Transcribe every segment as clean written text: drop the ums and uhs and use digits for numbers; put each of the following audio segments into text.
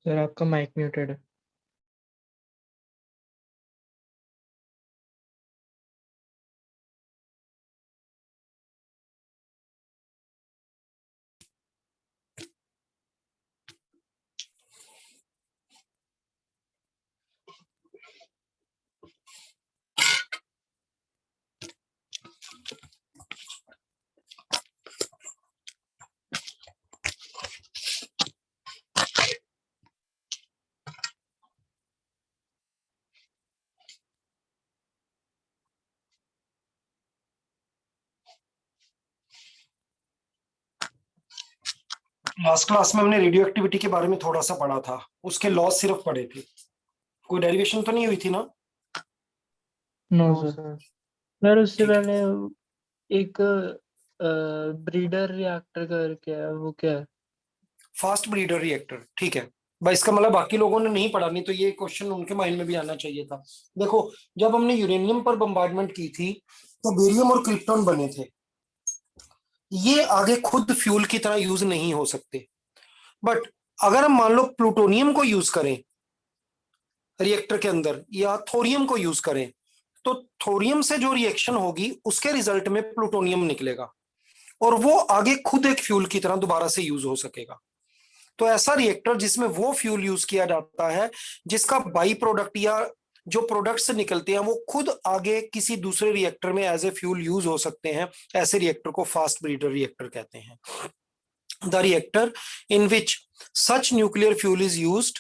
Sir आपका mic muted है। Last class में हमने रेडियो एक्टिविटी के बारे में थोड़ा सा पढ़ा था, उसके लॉज सिर्फ पढ़े थे, कोई डेरिवेशन तो नहीं हुई थी ना? नो सर उससे पहले एक ब्रीडर रिएक्टर करके है, वो क्या है? फास्ट ब्रीडर रिएक्टर, ठीक है भाई। इसका मतलब बाकी लोगों ने नहीं पढ़ा, नहीं तो ये क्वेश्चन उनके माइंड में भी आना चाहिए था। देखो, जब हमने यूरेनियम पर बम्बार्डमेंट की थी तो बेरियम और क्रिप्टॉन बने थे। ये आगे खुद फ्यूल की तरह यूज नहीं हो सकते, बट अगर हम मान लो प्लूटोनियम को यूज करें रिएक्टर के अंदर या थोरियम को यूज करें, तो थोरियम से जो रिएक्शन होगी उसके रिजल्ट में प्लूटोनियम निकलेगा और वो आगे खुद एक फ्यूल की तरह दोबारा से यूज हो सकेगा। तो ऐसा रिएक्टर जिसमें वो फ्यूल यूज किया जाता है जिसका बाई प्रोडक्ट या जो प्रोडक्ट्स निकलते हैं वो खुद आगे किसी दूसरे रिएक्टर में एज ए फ्यूल यूज हो सकते हैं, ऐसे रिएक्टर को फास्ट ब्रीडर रिएक्टर कहते हैं। The reactor in which such nuclear fuel is used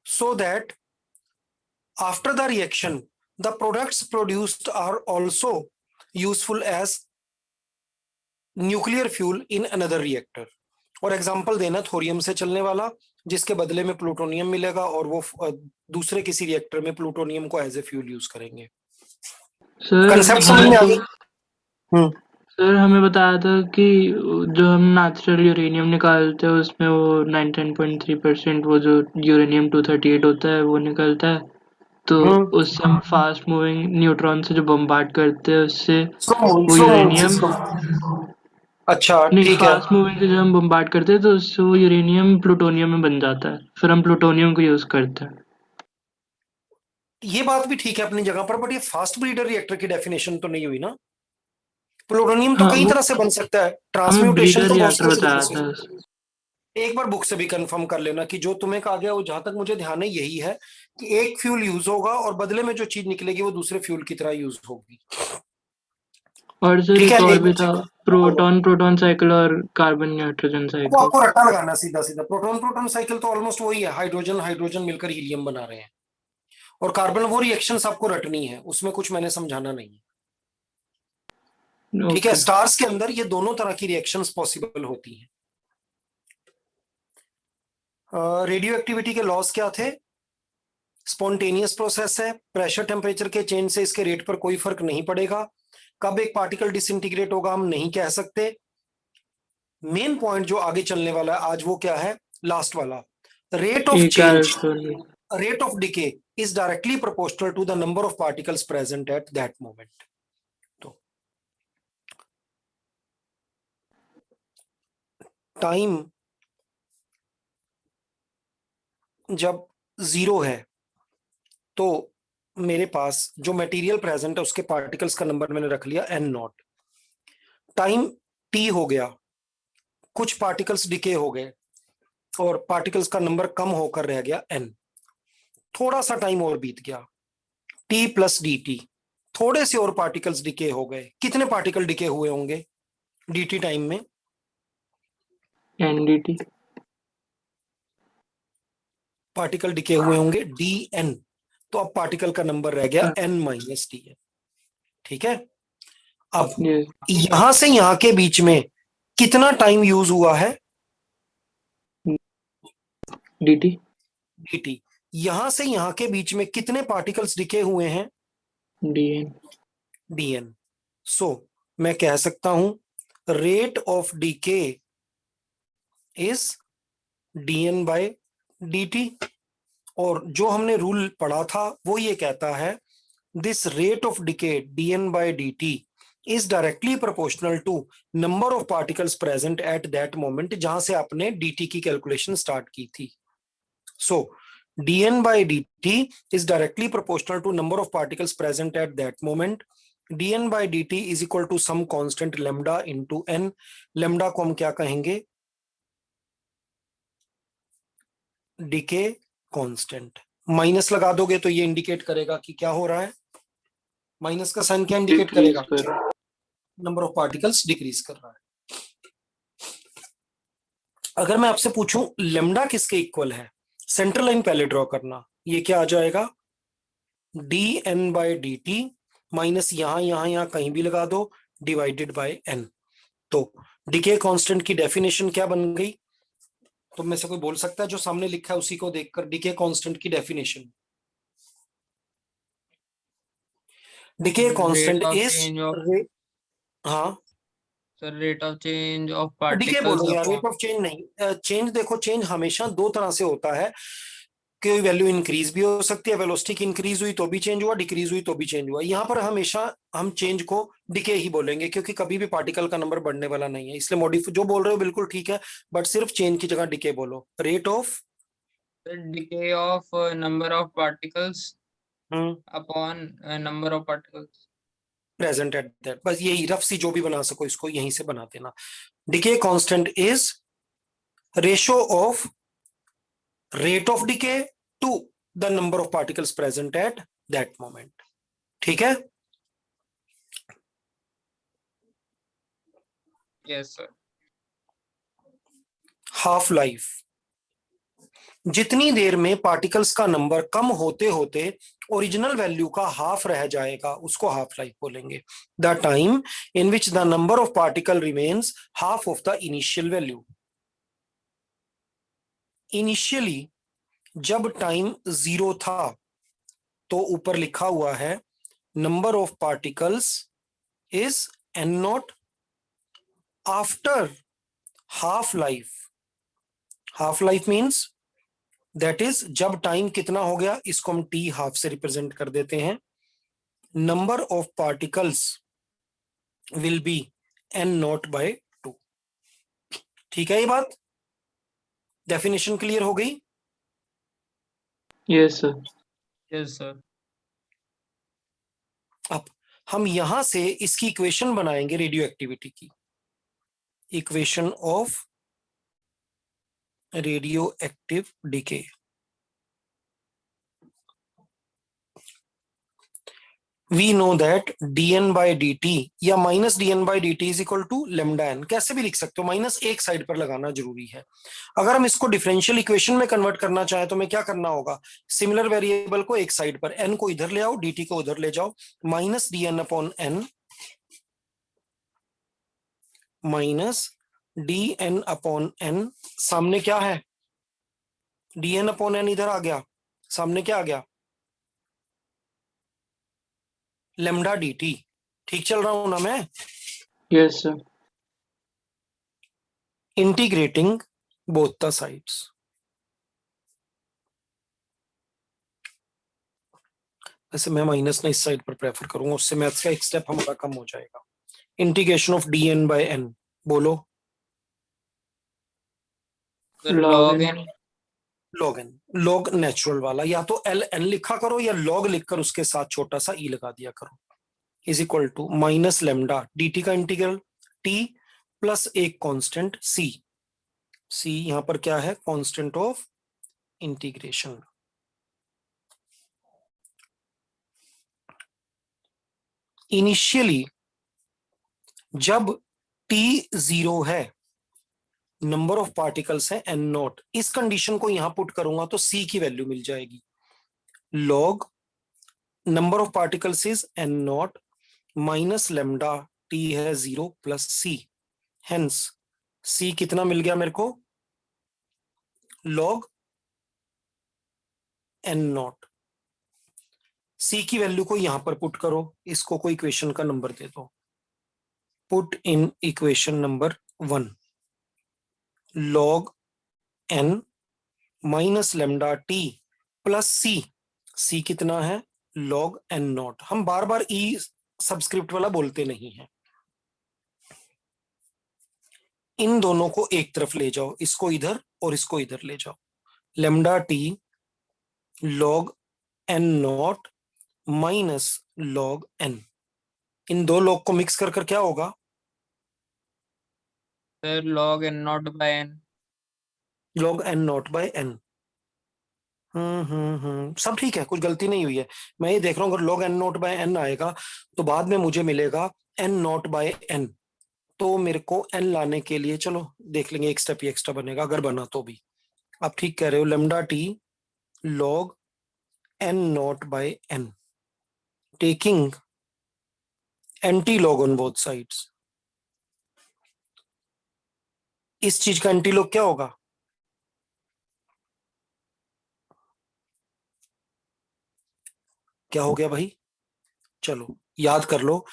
so that after the reaction the products produced are also useful as nuclear fuel in another reactor। और example देना thorium से चलने वाला जिसके बदले में प्लूटोनियम मिलेगा और वो दूसरे किसी रिएक्टर में प्लूटोनियम को एज ए फ्यूल यूज करेंगे। कंसेप्ट समझ में आ गई? सर हमें बताया था कि जो हम नेचुरल यूरेनियम निकालते हैं उसमें वो 99.3% वो जो यूरेनियम 238 होता है वो निकलता है, तो उससे हम फास्ट मूविंग न्यूट्रॉन से जो बम्बार्ड करते हैं उससे वो यूरेनियम अच्छा नहीं, ठीक है। फास्ट मूविंग से जो हम बम्बार्ड करते हैं तो उससे वो यूरेनियम प्लूटोनियम में बन जाता है, फिर हम प्लूटोनियम को यूज करते हैं। ये बात भी ठीक है अपनी जगह पर, बट ये फास्ट ब्रीडर रिएक्टर की डेफिनेशन तो नहीं हुई ना। प्लूटोनियम तो हाँ, कई तरह से बन सकता है, हमें ट्रांसम्यूटेशन ब्रीडर तो बहुत रिएक्टर सारे तरीके बताया से। था। एक बार बुक से भी कंफर्म कर लेना कि जो तुम्हें कहा गया वो जहां तक मुझे ध्यान है यही है कि एक फ्यूल यूज होगा और बदले में जो चीज निकलेगी वो दूसरे फ्यूल की तरह यूज होगी। और सर ठीक एक है, और एक भी था, प्रोटॉन प्रोटॉन साइकिल और कार्बन नाइट्रोजन वो साइकिल। आपको रट्टा लगाना सीधा सीधा। प्रोटॉन प्रोटॉन साइकिल तो ऑलमोस्ट वही है, हाइड्रोजन हाइड्रोजन मिलकर हीलियम बना रहे हैं, और कार्बन वो रिएक्शंस आपको रटनी है, उसमें कुछ मैंने समझाना नहीं है। ठीक है, स्टार्स के अंदर ये दोनों तरह की रिएक्शंस पॉसिबल होती हैं। रेडियो एक्टिविटी के लॉस क्या थे? स्पॉन्टेनियस प्रोसेस है, प्रेशर टेम्परेचर के चेंज से इसके रेट पर कोई फर्क नहीं पड़ेगा। कब एक पार्टिकल डिसइंटीग्रेट होगा हम नहीं कह सकते। मेन पॉइंट जो आगे चलने वाला है आज वो क्या है, लास्ट वाला, rate of change, rate of decay is directly proportional to the number of particles present at that moment. तो टाइम जब 0 है तो मेरे पास जो मटेरियल प्रेजेंट है उसके पार्टिकल्स का नंबर मैंने रख लिया n नॉट। टाइम t हो गया, कुछ पार्टिकल्स डिके हो गए और पार्टिकल्स का नंबर कम होकर रह गया n। थोड़ा सा टाइम और बीत गया, t प्लस dt, थोड़े से और पार्टिकल्स डिके हो गए। कितने पार्टिकल डिके हुए होंगे dt टाइम में? ndt पार्टिकल डिके हुए होंगे dn, तो अब पार्टिकल का नंबर रह गया n माइनस dn। ठीक है, अब यहां से यहां के बीच में कितना टाइम यूज हुआ है? dt। यहां से यहां के बीच में कितने पार्टिकल्स डिके हुए हैं? dn। सो मैं कह सकता हूं rate of decay is dn by dt। और जो हमने रूल पढ़ा था वो ये कहता है this rate of decay dn by dt is directly proportional to number of particles present at that moment, जहां से आपने dt की कैलकुलेशन स्टार्ट की थी। So dn by dt is directly proportional to number of particles present at that moment. dn by dt is equal to some constant lambda into n. lambda को हम क्या कहेंगे? Decay constant. माइनस लगा दोगे तो ये इंडिकेट करेगा कि क्या हो रहा है. माइनस का साइन क्या इंडिकेट डिक्रीज करेगा? कर नंबर ऑफ पार्टिकल्स डिक्रीज कर रहा है. अगर मैं आपसे पूछूं लेमडा किसके इक्वल है, सेंट्रल लाइन पहले ड्रॉ करना. ये क्या आ जाएगा? D n by d t minus यहां कहीं भी लगा दो, डिवाइडेड बाय एन. तो डिके कांस्टेंट की डेफिनेशन क्या बन गई? तो में से कोई बोल सकता है जो सामने लिखा है उसी को देखकर डिके कांस्टेंट की definition? Decay constant rate of is, change of हाँ sir rate of change of decay particles बोलो यार, upon रेट ऑफ चेंज नहीं. चेंज देखो, चेंज हमेशा दो तरह से होता है. कोई वैल्यू इंक्रीज भी हो सकती है, वेलोसिटी इंक्रीज हुई तो भी चेंज हुआ, डिक्रीज हुई तो भी चेंज हुआ. यहाँ पर हमेशा हम चेंज को डिके ही बोलेंगे क्योंकि कभी भी पार्टिकल का नंबर बढ़ने वाला नहीं है. इसलिए मॉडिफाई जो बोल रहे हो बिल्कुल ठीक है, बट सिर्फ चेंज की जगह डिके बोलो. Rate of decay of number of particles upon number of particles. Present at that. बस यही रफ सी जो भी बना सको इसको यहीं से बना देना. Decay constant is ratio of rate of decay to the number of particles present at that moment. ठीक है. Yes sir. हाफ लाइफ, जितनी देर में पार्टिकल्स का नंबर कम होते होते ओरिजिनल वैल्यू का हाफ रह जाएगा उसको हाफ लाइफ बोलेंगे. The time in which the number of particle remains half of the initial value. Initially जब टाइम 0 था तो ऊपर लिखा हुआ है number of particles is an not. After half life, half life means that is जब time कितना हो गया, इसको हम टी हाफ से रिप्रेजेंट कर देते हैं. Number of particles will be n not by 2. ठीक है, ये बात डेफिनेशन क्लियर हो गई. Yes sir. Yes sir. अब हम यहां से इसकी इक्वेशन बनाएंगे रेडियो एक्टिविटी की. Equation of radioactive decay. we know that dn by dt या माइनस dn by dt is equal to lambda n. कैसे भी लिख सकते हो, माइनस एक साइड पर लगाना जरूरी है. अगर हम इसको डिफरेंशियल इक्वेशन में कन्वर्ट करना चाहें तो हमें क्या करना होगा? सिमिलर वेरिएबल को एक साइड पर, n को इधर ले आओ, dt को उधर ले जाओ. Minus dn upon n minus dn upon n. सामने क्या है? dn अपॉन n इधर आ गया, सामने क्या आ गया? Lambda dt. ठीक चल रहा हूं ना मैं? Yes sir. Integrating both the sides. वैसे मैं माइनस ना इस साइड पर प्रेफर करूंगा, उससे मैथ्स का एक स्टेप हमारा कम हो जाएगा. Integration of d n by n बोलो. Sir, Log log n. n. Log n. Log natural वाला, या तो एल एन लिखा करो या लॉग लिखकर उसके साथ छोटा सा ई लगा दिया करो. Is equal to minus lambda d t का इंटीग्रल टी प्लस एक कांस्टेंट सी. सी यहां पर क्या है? Constant of integration. इनिशियली जब t 0 है, नंबर ऑफ पार्टिकल्स है n नॉट. इस कंडीशन को यहां पुट करूंगा तो c की वैल्यू मिल जाएगी. Log number of particles is n not minus lambda t है 0 प्लस c. हेंस c कितना मिल गया मेरे को? Log n not. c की वैल्यू को यहां पर पुट करो, इसको कोई इक्वेशन का नंबर दे दो. Put in equation number 1. Log n minus lambda t plus c. c कितना है? Log n not. हम बार बार e सबस्क्रिप्ट वाला बोलते नहीं है. इन दोनों को एक तरफ ले जाओ, इसको इधर और इसको इधर ले जाओ. Lambda t log n not minus log n। इन दो log को मिक्स कर क्या होगा? Sir log n not by n। log n not by n। सब ठीक है, कुछ गलती नहीं हुई है। मैं ये देख रहा हूँ अगर log n not by n आएगा तो बाद में मुझे मिलेगा n नॉट बाय n। तो मेरे को n लाने के लिए चलो देख लेंगे, एक स्टेप ही एक्स्ट्रा बनेगा अगर बना तो भी। आप ठीक कह रहे हो, lambda t log n not by n taking anti log on both sides. इस चीज का एंटी लॉग क्या होगा? क्या हो गया भाई? चलो याद कर लो,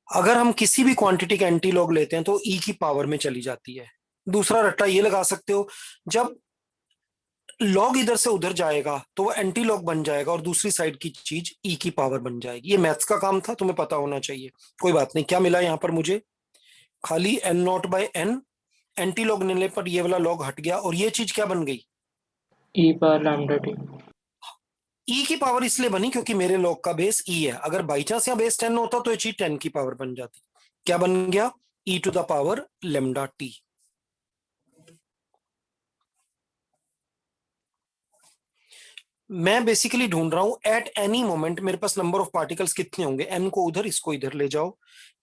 अगर हम किसी भी क्वांटिटी का एंटी लॉग लेते हैं तो ई की पावर में चली जाती है। दूसरा रट्टा ये लगा सकते हो, जब लॉग इधर से उधर जाएगा तो वो एंटी लॉग बन जाएगा और दूसरी साइड की चीज ई की पावर बन जाएगी। ये मैथ्स का काम था, तुम्हें पता होना चाहिए। कोई बात नहीं, क्या मिला यहां पर मुझे? खाली n not by n, anti log लेने पर ये वाला लॉग हट गया और ये चीज क्या बन गई? ई पावर लैम्डा टी। ई की पावर इसलिए बनी क्योंकि मेरे लॉग का बेस ई है। अगर बाई चांस यहाँ बेस 10 होता तो ये चीज 10 की पावर बन जाती। क्या बन गया? E to the power lambda T. मैं बेसिकली ढूंढ रहा हूं एट एनी मोमेंट मेरे पास नंबर ऑफ पार्टिकल्स कितने होंगे। एन को उधर, इसको इधर ले जाओ।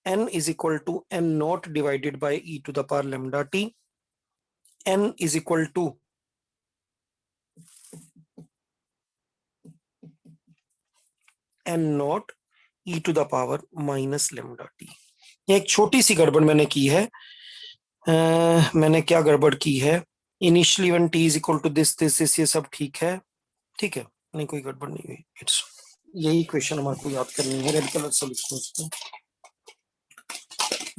N is equal to N not divided by e to the power lambda t. N is equal to N not E to the power minus lambda t. एक छोटी सी गड़बड़ मैंने की है। मैंने क्या गड़बड़ की है? Initially one t is equal to this ये सब ठीक है, ठीक है, नहीं कोई गड़बड़ नहीं हुई। इट्स यही क्वेश्चन हमारे को याद करनी है, रेड कलर से लिखते हैं।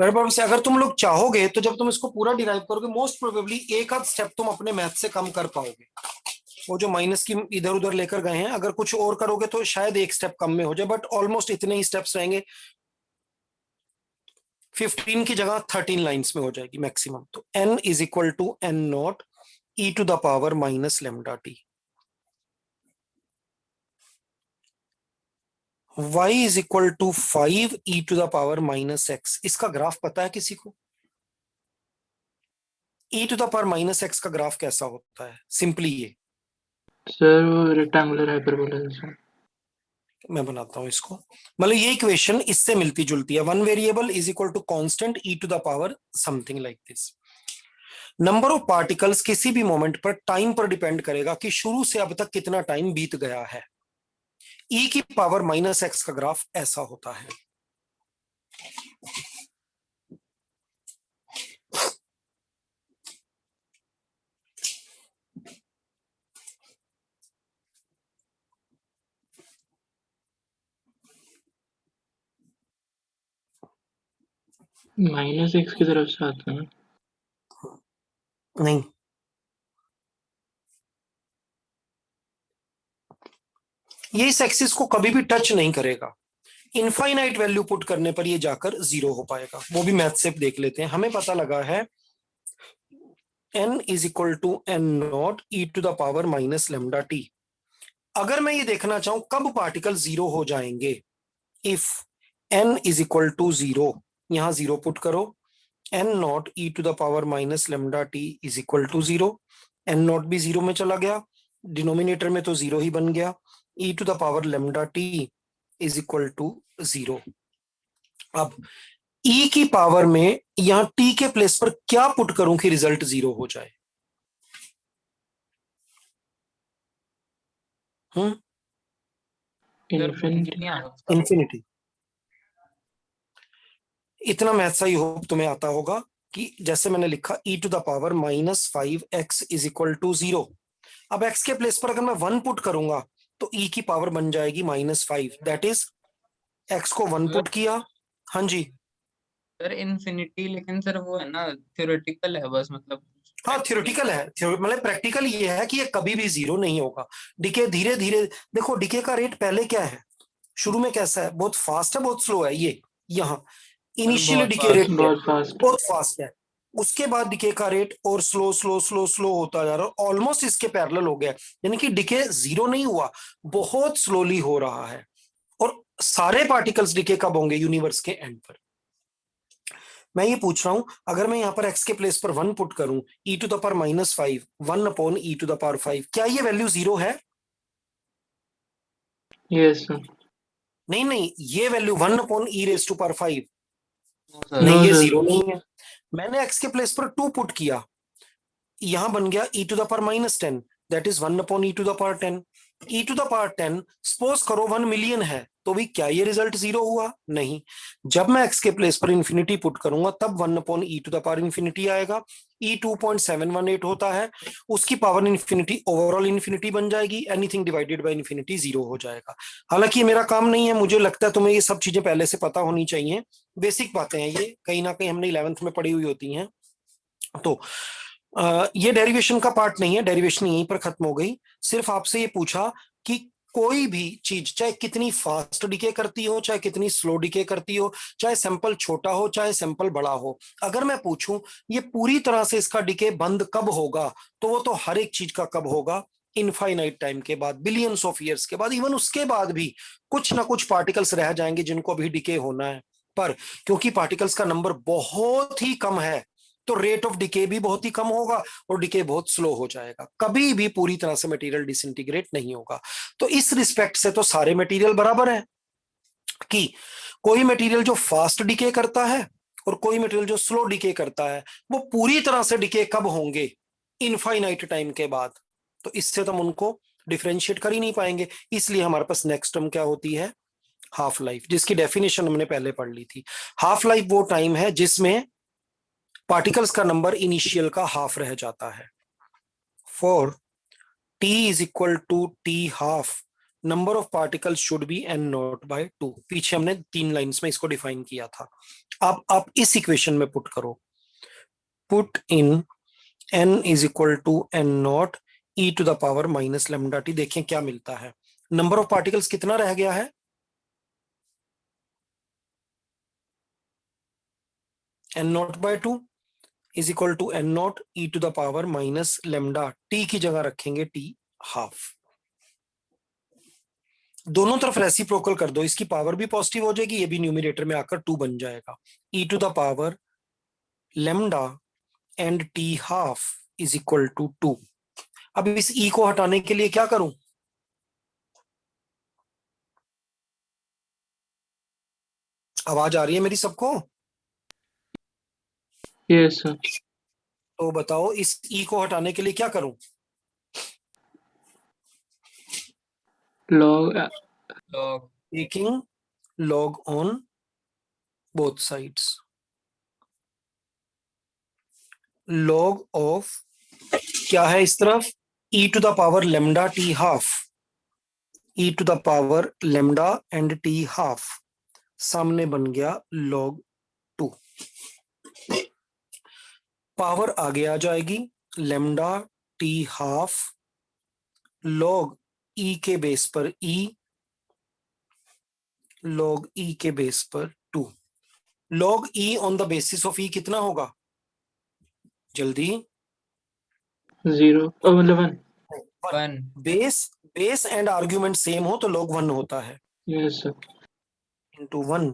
गड़बड़ से अगर तुम लोग चाहोगे तो जब तुम इसको पूरा डिराइव करोगे मोस्ट प्रोबेबली एक आध स्टेप तुम अपने मैथ से कम कर पाओगे। वो जो माइनस की इधर उधर लेकर गए हैं, अगर कुछ और करोगे तो शायद एक स्टेप कम में हो जाए, बट ऑलमोस्ट इतने ही स्टेप्स रहेंगे। 15 की जगह 13 लाइंस में हो जाएगी मैक्सिमम। तो n is equal to N not E to the power minus lambda T. y is equal to 5 E to the power minus X. इसका ग्राफ पता है किसी को? E to the power minus X का graph कैसा होता है? Simply ये सर वो रेक्टेंगुलर हाइपरबोला है सर। मैं बनाता हूं इसको, मतलब ये इक्वेशन इससे मिलती जुलती है। One variable is equal to constant e to the power something like this. Number of particles किसी भी मोमेंट पर टाइम पर डिपेंड करेगा कि शुरू से अब तक कितना टाइम बीत गया है। ई की पावर माइनस एक्स का ग्राफ ऐसा होता है। -x की तरफ से आता है। नहीं, ये इस एक्सिस को कभी भी टच नहीं करेगा। इनफाइनाइट वैल्यू पुट करने पर ये जाकर 0 हो पाएगा। वो भी मैथ से देख लेते हैं। हमें पता लगा है n is equal to N not E to the power minus lambda t. अगर मैं ये देखना चाहूं कब पार्टिकल 0 हो जाएंगे, if n is equal to 0, यहां 0 पुट करो। n not E to the power minus lambda T is equal to 0। n not भी 0 में चला गया, डिनोमिनेटर में तो 0 ही बन गया। E to the power lambda T is equal to 0। अब ई की पावर में यहां टी के प्लेस पर क्या पुट करूं कि रिजल्ट 0 हो जाए? इन्फिनिटी। इतना मैथ्स आई होप तुम्हें आता होगा कि जैसे मैंने लिखा E to the power minus 5x is equal to 0। अब x के प्लेस पर अगर मैं 1 पुट करूंगा तो e की पावर बन जाएगी -5। दैट इज x को 1 पुट किया। हाँ जी सर इन्फिनिटी, लेकिन सर वो है ना थ्योरेटिकल है बस, मतलब हाँ थ्योरेटिकल है। मतलब प्रैक्टिकल ये है कि ये कभी भी 0 नहीं होगा। डिके धीरे धीरे, देखो डिके का रेट पहले क्या है, शुरू में कैसा है, बहुत फास्ट है बहुत स्लो है। ये यहाँ इनिशियली डिके रेट बहुत फास्ट बहुत फास्ट है। उसके बाद डिके का रेट और स्लो स्लो स्लो स्लो होता जा रहा है, ऑलमोस्ट इसके पैरेलल हो गया, यानी कि डिके जीरो नहीं हुआ, बहुत स्लोली हो रहा है। और सारे पार्टिकल्स डिके कब होंगे? यूनिवर्स के एंड पर। मैं ये पूछ रहा हूं, अगर मैं यहां पर एक्स के प्लेस पर 1 पुट करूं, e to the power -5 1 upon e to the power 5, क्या ये वैल्यू जीरो है? yes sir. नहीं नहीं, ये value 1 upon e raise to power 5, sir नहीं No ये sir. जीरो नहीं है। मैंने एक्स के प्लेस पर 2 पुट किया, यहां बन गया e to the power -10, that is 1 upon e to the power 10। e to the power 10 suppose करो 1 मिलियन है, तो भी क्या ये रिजल्ट जीरो हुआ? नहीं। जब मैं x के प्लेस पर इंफिनिटी पुट करूंगा तब 1 upon e to the power infinity आएगा, e 2.718 होता है, उसकी पावर इंफिनिटी ओवरऑल इंफिनिटी बन जाएगी, anything divided by infinity zero हो जाएगा। हालांकि ये मेरा काम नहीं है, मुझे लगता है तुम्हें ये सब चीजें पहले से पता होनी चाहिए, बेसिक बातें हैं ये, कहीं ना कहीं हमने 11th में पढ़ी हुई होती हैं। तो ये डेरिवेशन का पार्ट नहीं है, डेरिवेशन यहीं पर खत्म हो गई। सिर्फ आपसे ये पूछा कि कोई भी चीज चाहे कितनी फास्ट डिके करती हो, चाहे कितनी स्लो डिके करती हो, चाहे सैंपल छोटा हो चाहे सैंपल बड़ा हो, अगर मैं पूछूं ये पूरी तरह से इसका डिके बंद कब होगा, तो वो तो हर एक चीज का कब होगा? इनफाइनाइट टाइम के बाद, बिलियंस ऑफ ईयर्स के बाद, इवन उसके बाद भी कुछ ना कुछ पार्टिकल्स रह जाएंगे जिनको अभी डिके होना है। पर क्योंकि पार्टिकल्स का नंबर बहुत ही कम है, तो रेट ऑफ डिके भी बहुत ही कम होगा और डिके बहुत स्लो हो जाएगा, कभी भी पूरी तरह से मटेरियल डिसइंटीग्रेट नहीं होगा। तो इस रिस्पेक्ट से तो सारे मटेरियल बराबर है कि कोई मटेरियल जो फास्ट डिके करता है और कोई मटेरियल जो स्लो डिके करता है, वो पूरी तरह से डिके कब होंगे? इनफाइनाइट टाइम के बाद। तो इससे तो हम उनको डिफरेंशिएट कर ही नहीं पाएंगे, इसलिए हमारे पास नेक्स्ट टर्म क्या होती है? हाफ लाइफ, जिसकी डेफिनेशन हमने पहले पढ़ ली थी। हाफ लाइफ वो टाइम है जिसमें पार्टिकल्स का नंबर इनिशियल का हाफ रह जाता है। For t is equal to t half, number of particles should be n not by 2। पीछे हमने 3 लाइंस में इसको डिफाइन किया था। अब आप इस इक्वेशन में पुट करो, put in n is equal to n not e to the power minus lambda t, देखें क्या मिलता है। नंबर ऑफ पार्टिकल्स कितना रह गया है? n not by 2 is equal to n not e to the power minus lambda, t की जगह रखेंगे t हाफ। दोनों तरफ रेसिप्रोकल कर दो, इसकी पावर भी पॉजिटिव हो जाएगी, ये भी न्यूमरेटर में आकर 2 बन जाएगा। e to the power lambda and t half is equal to 2। अब इस e को हटाने के लिए क्या करूं? आवाज आ रही है मेरी सबको? Yes sir. तो बताओ इस e को हटाने के लिए क्या करूं? Log log taking log on both sides, log of क्या है इस तरफ? e to the power lambda t half, e to the power lambda and t half, सामने बन गया log 2। पावर आगे आ जाएगी, लेमडा t हाफ log e के बेस पर e, log e के बेस पर 2। log e on the basis of e कितना होगा? जल्दी। 0 मतलब 1. 1 बेस एंड आर्ग्यूमेंट सेम हो तो log 1 होता है, Yes sir. इंटू 1।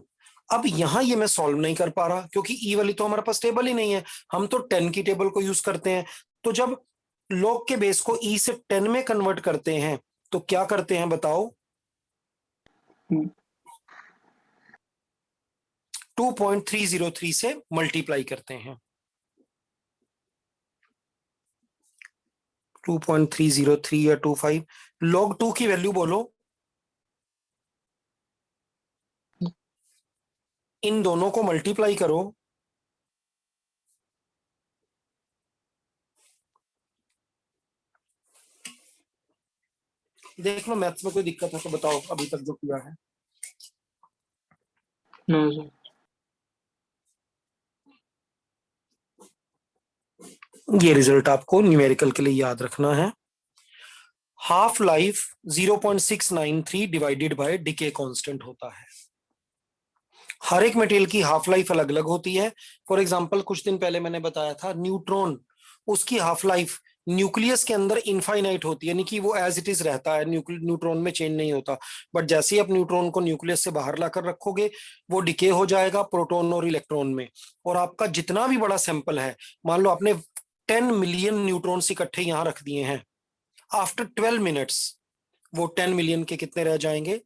अब यहां ये मैं सॉल्व नहीं कर पा रहा क्योंकि e वाली तो हमारे पास टेबल ही नहीं है, हम तो 10 की टेबल को यूज करते हैं। तो जब log के बेस को e से 10 में कन्वर्ट करते हैं तो क्या करते हैं बताओ? 2.303 से मल्टीप्लाई करते हैं। 2.303 या 25, log 2 की वैल्यू बोलो। इन दोनों को मल्टीप्लाई करो, देख लो मैथ्स में कोई दिक्कत है तो बताओ अभी तक जो किया है। No sir. ये रिजल्ट आपको न्यूमेरिकल के लिए याद रखना है। Half life 0.693 divided by decay constant होता है। हर एक मटेरियल की हाफ लाइफ अलग अलग होती है। फॉर एग्जांपल कुछ दिन पहले मैंने बताया था न्यूट्रॉन, उसकी हाफ लाइफ न्यूक्लियस के अंदर इनफाइनाइट होती है, यानी कि वो एज इट इज रहता है, न्यूट्रॉन में चेंज नहीं होता। बट जैसे ही आप न्यूट्रॉन को न्यूक्लियस से बाहर लाकर रखोगे, वो डिके हो जाएगा प्रोटॉन और इलेक्ट्रॉन में। और आपका जितना भी बड़ा सैंपल है, मान लो आपने 10 मिलियन न्यूट्रॉन्स इकट्ठे यहां रख दिए हैं, आफ्टर 12 मिनट्स वो 10 मिलियन के कितने रह जाएंगे?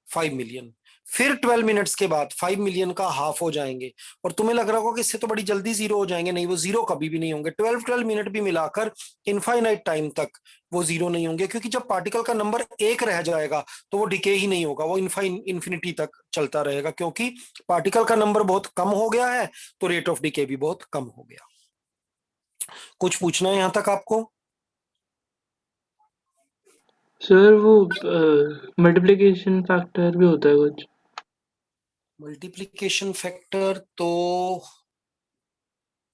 5 मिलियन। फिर 12 मिनट्स के बाद 5 मिलियन का हाफ हो जाएंगे। और तुम्हें लग रहा होगा कि इससे तो बड़ी जल्दी जीरो हो जाएंगे, नहीं, वो जीरो कभी भी नहीं होंगे। 12 मिनट भी मिलाकर इनफाइनाइट टाइम तक वो जीरो नहीं होंगे, क्योंकि जब पार्टिकल का नंबर एक रह जाएगा तो वो डिके ही नहीं होगा, वो इन्फिनिटी तक चलता रहेगा, क्योंकि पार्टिकल का नंबर बहुत कम हो गया है, तो रेट ऑफ डिके भी बहुत कम हो गया। कुछ पूछना है यहां तक आपको? सर वो मल्टीप्लिकेशन फैक्टर भी होता है कुछ? मल्टीप्लिकेशन फैक्टर तो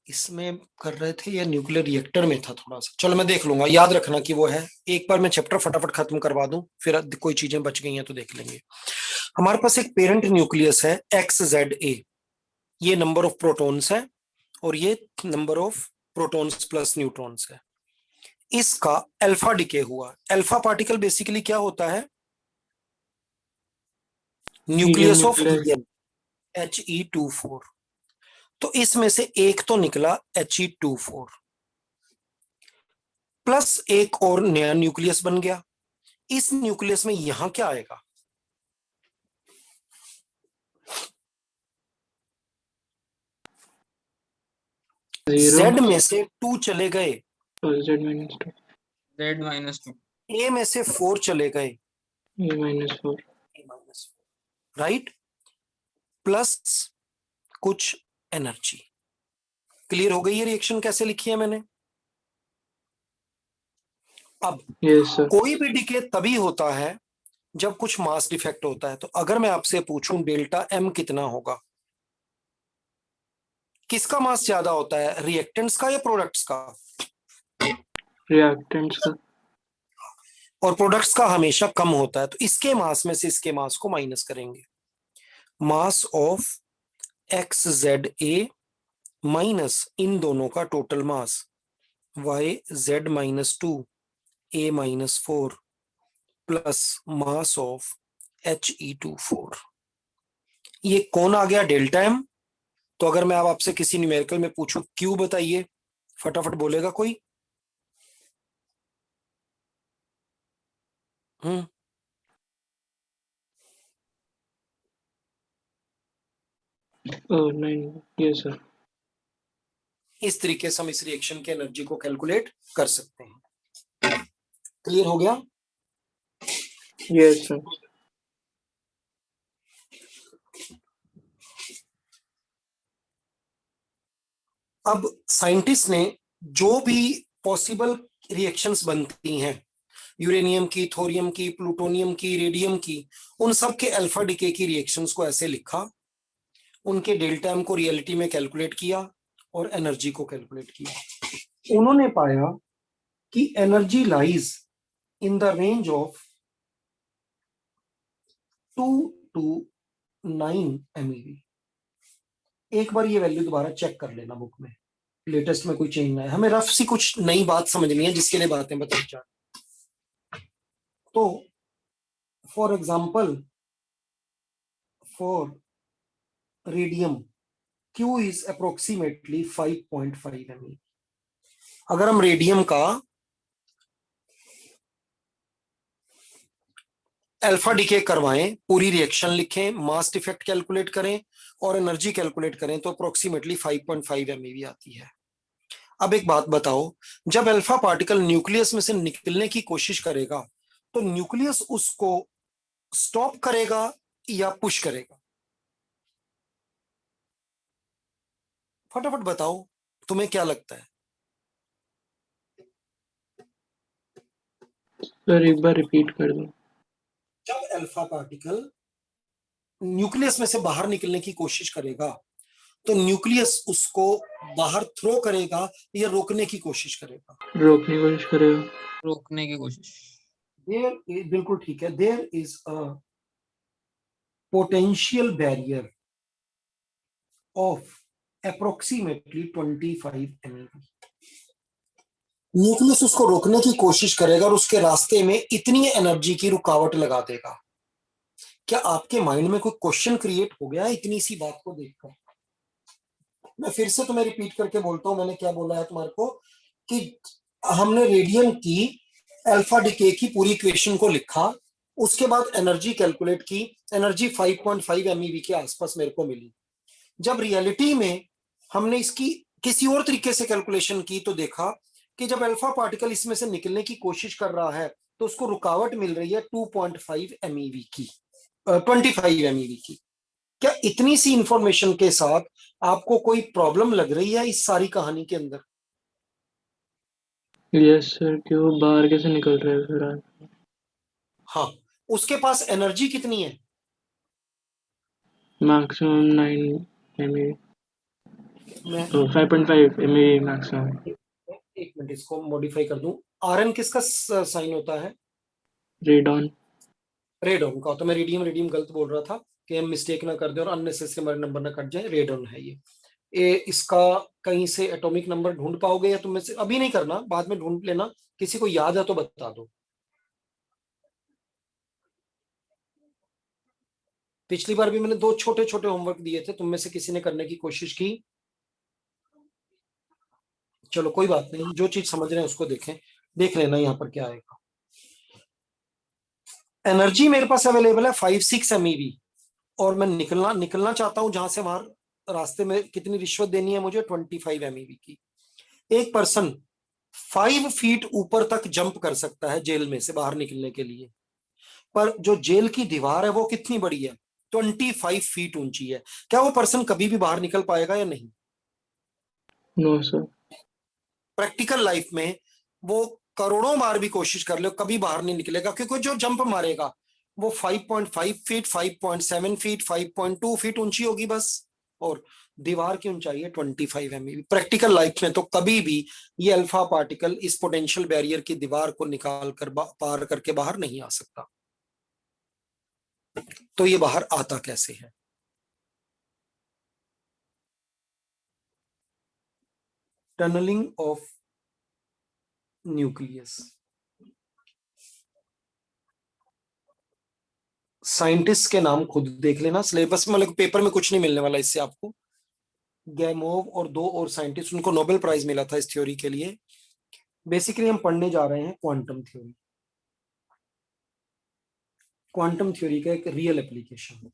इसमें कर रहे थे या न्यूक्लियर रिएक्टर में था थोड़ा सा, चलो मैं देख लूंगा, याद रखना कि वो है। एक बार मैं चैप्टर फटाफट खत्म करवा दूं, फिर कोई चीजें बच गई हैं तो देख लेंगे। हमारे पास एक पेरेंट न्यूक्लियस है XZA, ये नंबर ऑफ प्रोटॉन्स है और ये number of protons plus neutrons है। इसका अल्फा डिके हुआ। अल्फा पार्टिकल बेसिकली क्या होता है? Helium nucleus of nucleus. Helium, He24। तो इसमें से एक तो निकला He24 प्लस एक और नया न्यूक्लियस बन गया। इस न्यूक्लियस में यहां क्या आएगा? जीरो। Z में से 2 चले गए, Z माइनस 2। Z-2 A में से 4 चले गए, A minus 4। A minus, right, plus कुछ एनर्जी। क्लियर हो गई ये रिएक्शन कैसे लिखी है मैंने? अब यस सर। कोई भी डिके तभी होता है जब कुछ मास डिफेक्ट होता है। तो अगर मैं आपसे पूछूं डेल्टा M कितना होगा, किसका मास ज्यादा होता है, रिएक्टेंट्स का या प्रोडक्ट्स का? रिएक्टेंट्स का। और प्रोडक्ट्स का हमेशा कम होता है, तो इसके मास में से इसके मास को माइनस करेंगे। मास ऑफ XZA माइनस इन दोनों का total mass YZ-2 A-4 plus mass of He24। ये कौन आ गया? Delta M। तो अगर मैं अब आपसे किसी न्यूमेरिकल में पूछूं क्यू बताइए, फटाफट बोलेगा कोई? ओह नहीं, यस सर। इस तरीके से हम इस रिएक्शन की एनर्जी को कैलकुलेट कर सकते हैं। क्लियर हो गया? Yes sir. अब साइंटिस्ट ने जो भी पॉसिबल रिएक्शंस बनती हैं, यूरेनियम की, थोरियम की, प्लूटोनियम की, रेडियम की, उन सब के अल्फा डिके की रिएक्शंस को ऐसे लिखा, उनके डेल्टा एम को रियलिटी में कैलकुलेट किया और एनर्जी को कैलकुलेट किया। उन्होंने पाया कि energy lies in the range of 2 to 9 MeV। एक बार ये वैल्यू दोबारा चेक कर लेना बुक में, लेटेस्ट में कोई चेंज ना है, हमें रफ सी कुछ नई बात समझनी है जिसके लिए बातें बताई जा। तो for example for radium Q is approximately 5.5 MeV। अगर हम रेडियम का अल्फा डिके करवाएं, पूरी रिएक्शन लिखें, मास डिफेक्ट कैलकुलेट करें और एनर्जी कैलकुलेट करें, तो अप्रोक्सीमेटली 5.5 MeV आती है। अब एक बात बताओ, जब अल्फा पार्टिकल न्यूक्लियस में से निकलने की कोशिश करेगा तो न्यूक्लियस उसको स्टॉप करेगा या पुश करेगा? फटाफट बताओ, तुम्हें क्या लगता है? सर एक बार रिपीट कर दो। जब अल्फा पार्टिकल न्यूक्लियस में से बाहर निकलने की कोशिश करेगा तो न्यूक्लियस उसको बाहर थ्रो करेगा या रोकने की कोशिश करेगा? रोकने की कोशिश करेगा। रोकने की कोशिश। बिल्कुल ठीक है। There is a potential barrier of approximately 25 MeV। Nucleus उसको रोकने की कोशिश करेगा और उसके रास्ते में इतनी एनर्जी की रुकावट लगा देगा। क्या आपके माइंड में कोई क्वेश्चन क्रिएट हो गया है इतनी सी बात को देखकर? मैं फिर से तुम्हें रिपीट करके बोलता हूं, मैंने क्या बोला है तुम्हारे को कि हमने रेडियम की अल्फा डिके की पूरी इक्वेशन को लिखा, उसके बाद एनर्जी कैलकुलेट की, एनर्जी 5.5 MeV के आसपास मेरे को मिली। जब रियलिटी में हमने इसकी किसी और तरीके से कैलकुलेशन की तो देखा कि जब अल्फा पार्टिकल इसमें से निकलने की कोशिश कर रहा है तो उसको रुकावट मिल रही है 2.5 MeV की, 25 MeV की। क्या इतनी सी इंफॉर्मेशन के साथ आपको कोई प्रॉब्लम लग रही है इस सारी कहानी के अंदर? यस सर, क्यों बाहर कैसे निकल रहे हैं फिर आप? हाँ, उसके पास एनर्जी कितनी है? मैक्सिमम 9 MeV, मैं 5.5 MeV मैक्सिमम। एक मिनट इसको मॉडिफाई कर दूं। आरएन किसका साइन होता है? रेडॉन। रेडॉन का। तो मैं रेडियम रेडियम गलत बोल रहा था कि हम मिस्टेक ना कर दे और अननेसेसरी हमारे नंबर ना कट जाए। रेडॉन है ये इसका कहीं से एटॉमिक नंबर ढूंढ पाओगे या तुम में से? अभी नहीं करना, बाद में ढूंढ लेना, किसी को याद है तो बता दो। पिछली बार भी मैंने 2 छोटे छोटे होमवर्क दिए थे, तुम में से किसी ने करने की कोशिश की? चलो कोई बात नहीं, जो चीज समझ रहे हैं उसको देखें, देख लेना यहाँ पर क्या आएगा। एनर्जी मेरे पास अवेलेबल है 5-6 MeV और मैं निकलना निकलना चाहता हूं जहां से वहां। रास्ते में कितनी रिश्वत देनी है मुझे? 25 MeV की। एक पर्सन 5 फीट ऊपर तक जंप कर सकता है जेल में से बाहर निकलने के लिए, पर जो जेल की दीवार है वो कितनी बड़ी है? 25 फीट ऊंची है। क्या वो पर्सन कभी भी बाहर निकल पाएगा या नहीं? No sir. प्रैक्टिकल लाइफ में वो करोड़ों बार भी कोशिश कर ले, कभी बाहर नहीं निकलेगा, क्योंकि जो जंप मारेगा वो 5.5 फीट, 5.7 फीट, 5.2 फीट ऊंची होगी बस, और दीवार की ऊंचाई है 25 MeV। प्रैक्टिकल लाइफ में तो कभी भी ये अल्फा पार्टिकल इस पोटेंशियल बैरियर की दीवार को निकाल कर पार करके बाहर नहीं आ सकता। तो ये बाहर आता कैसे है? Tunnelling of nucleus. साइंटिस्ट के नाम खुद देख लेना सिलेबस में, मतलब पेपर में कुछ नहीं मिलने वाला इससे आपको। गैमोव और 2 और साइंटिस्ट, उनको नोबेल प्राइज मिला था इस थ्योरी के लिए। बेसिकली हम पढ़ने जा रहे हैं क्वांटम थ्योरी। क्वांटम थ्योरी का एक रियल एप्लीकेशन।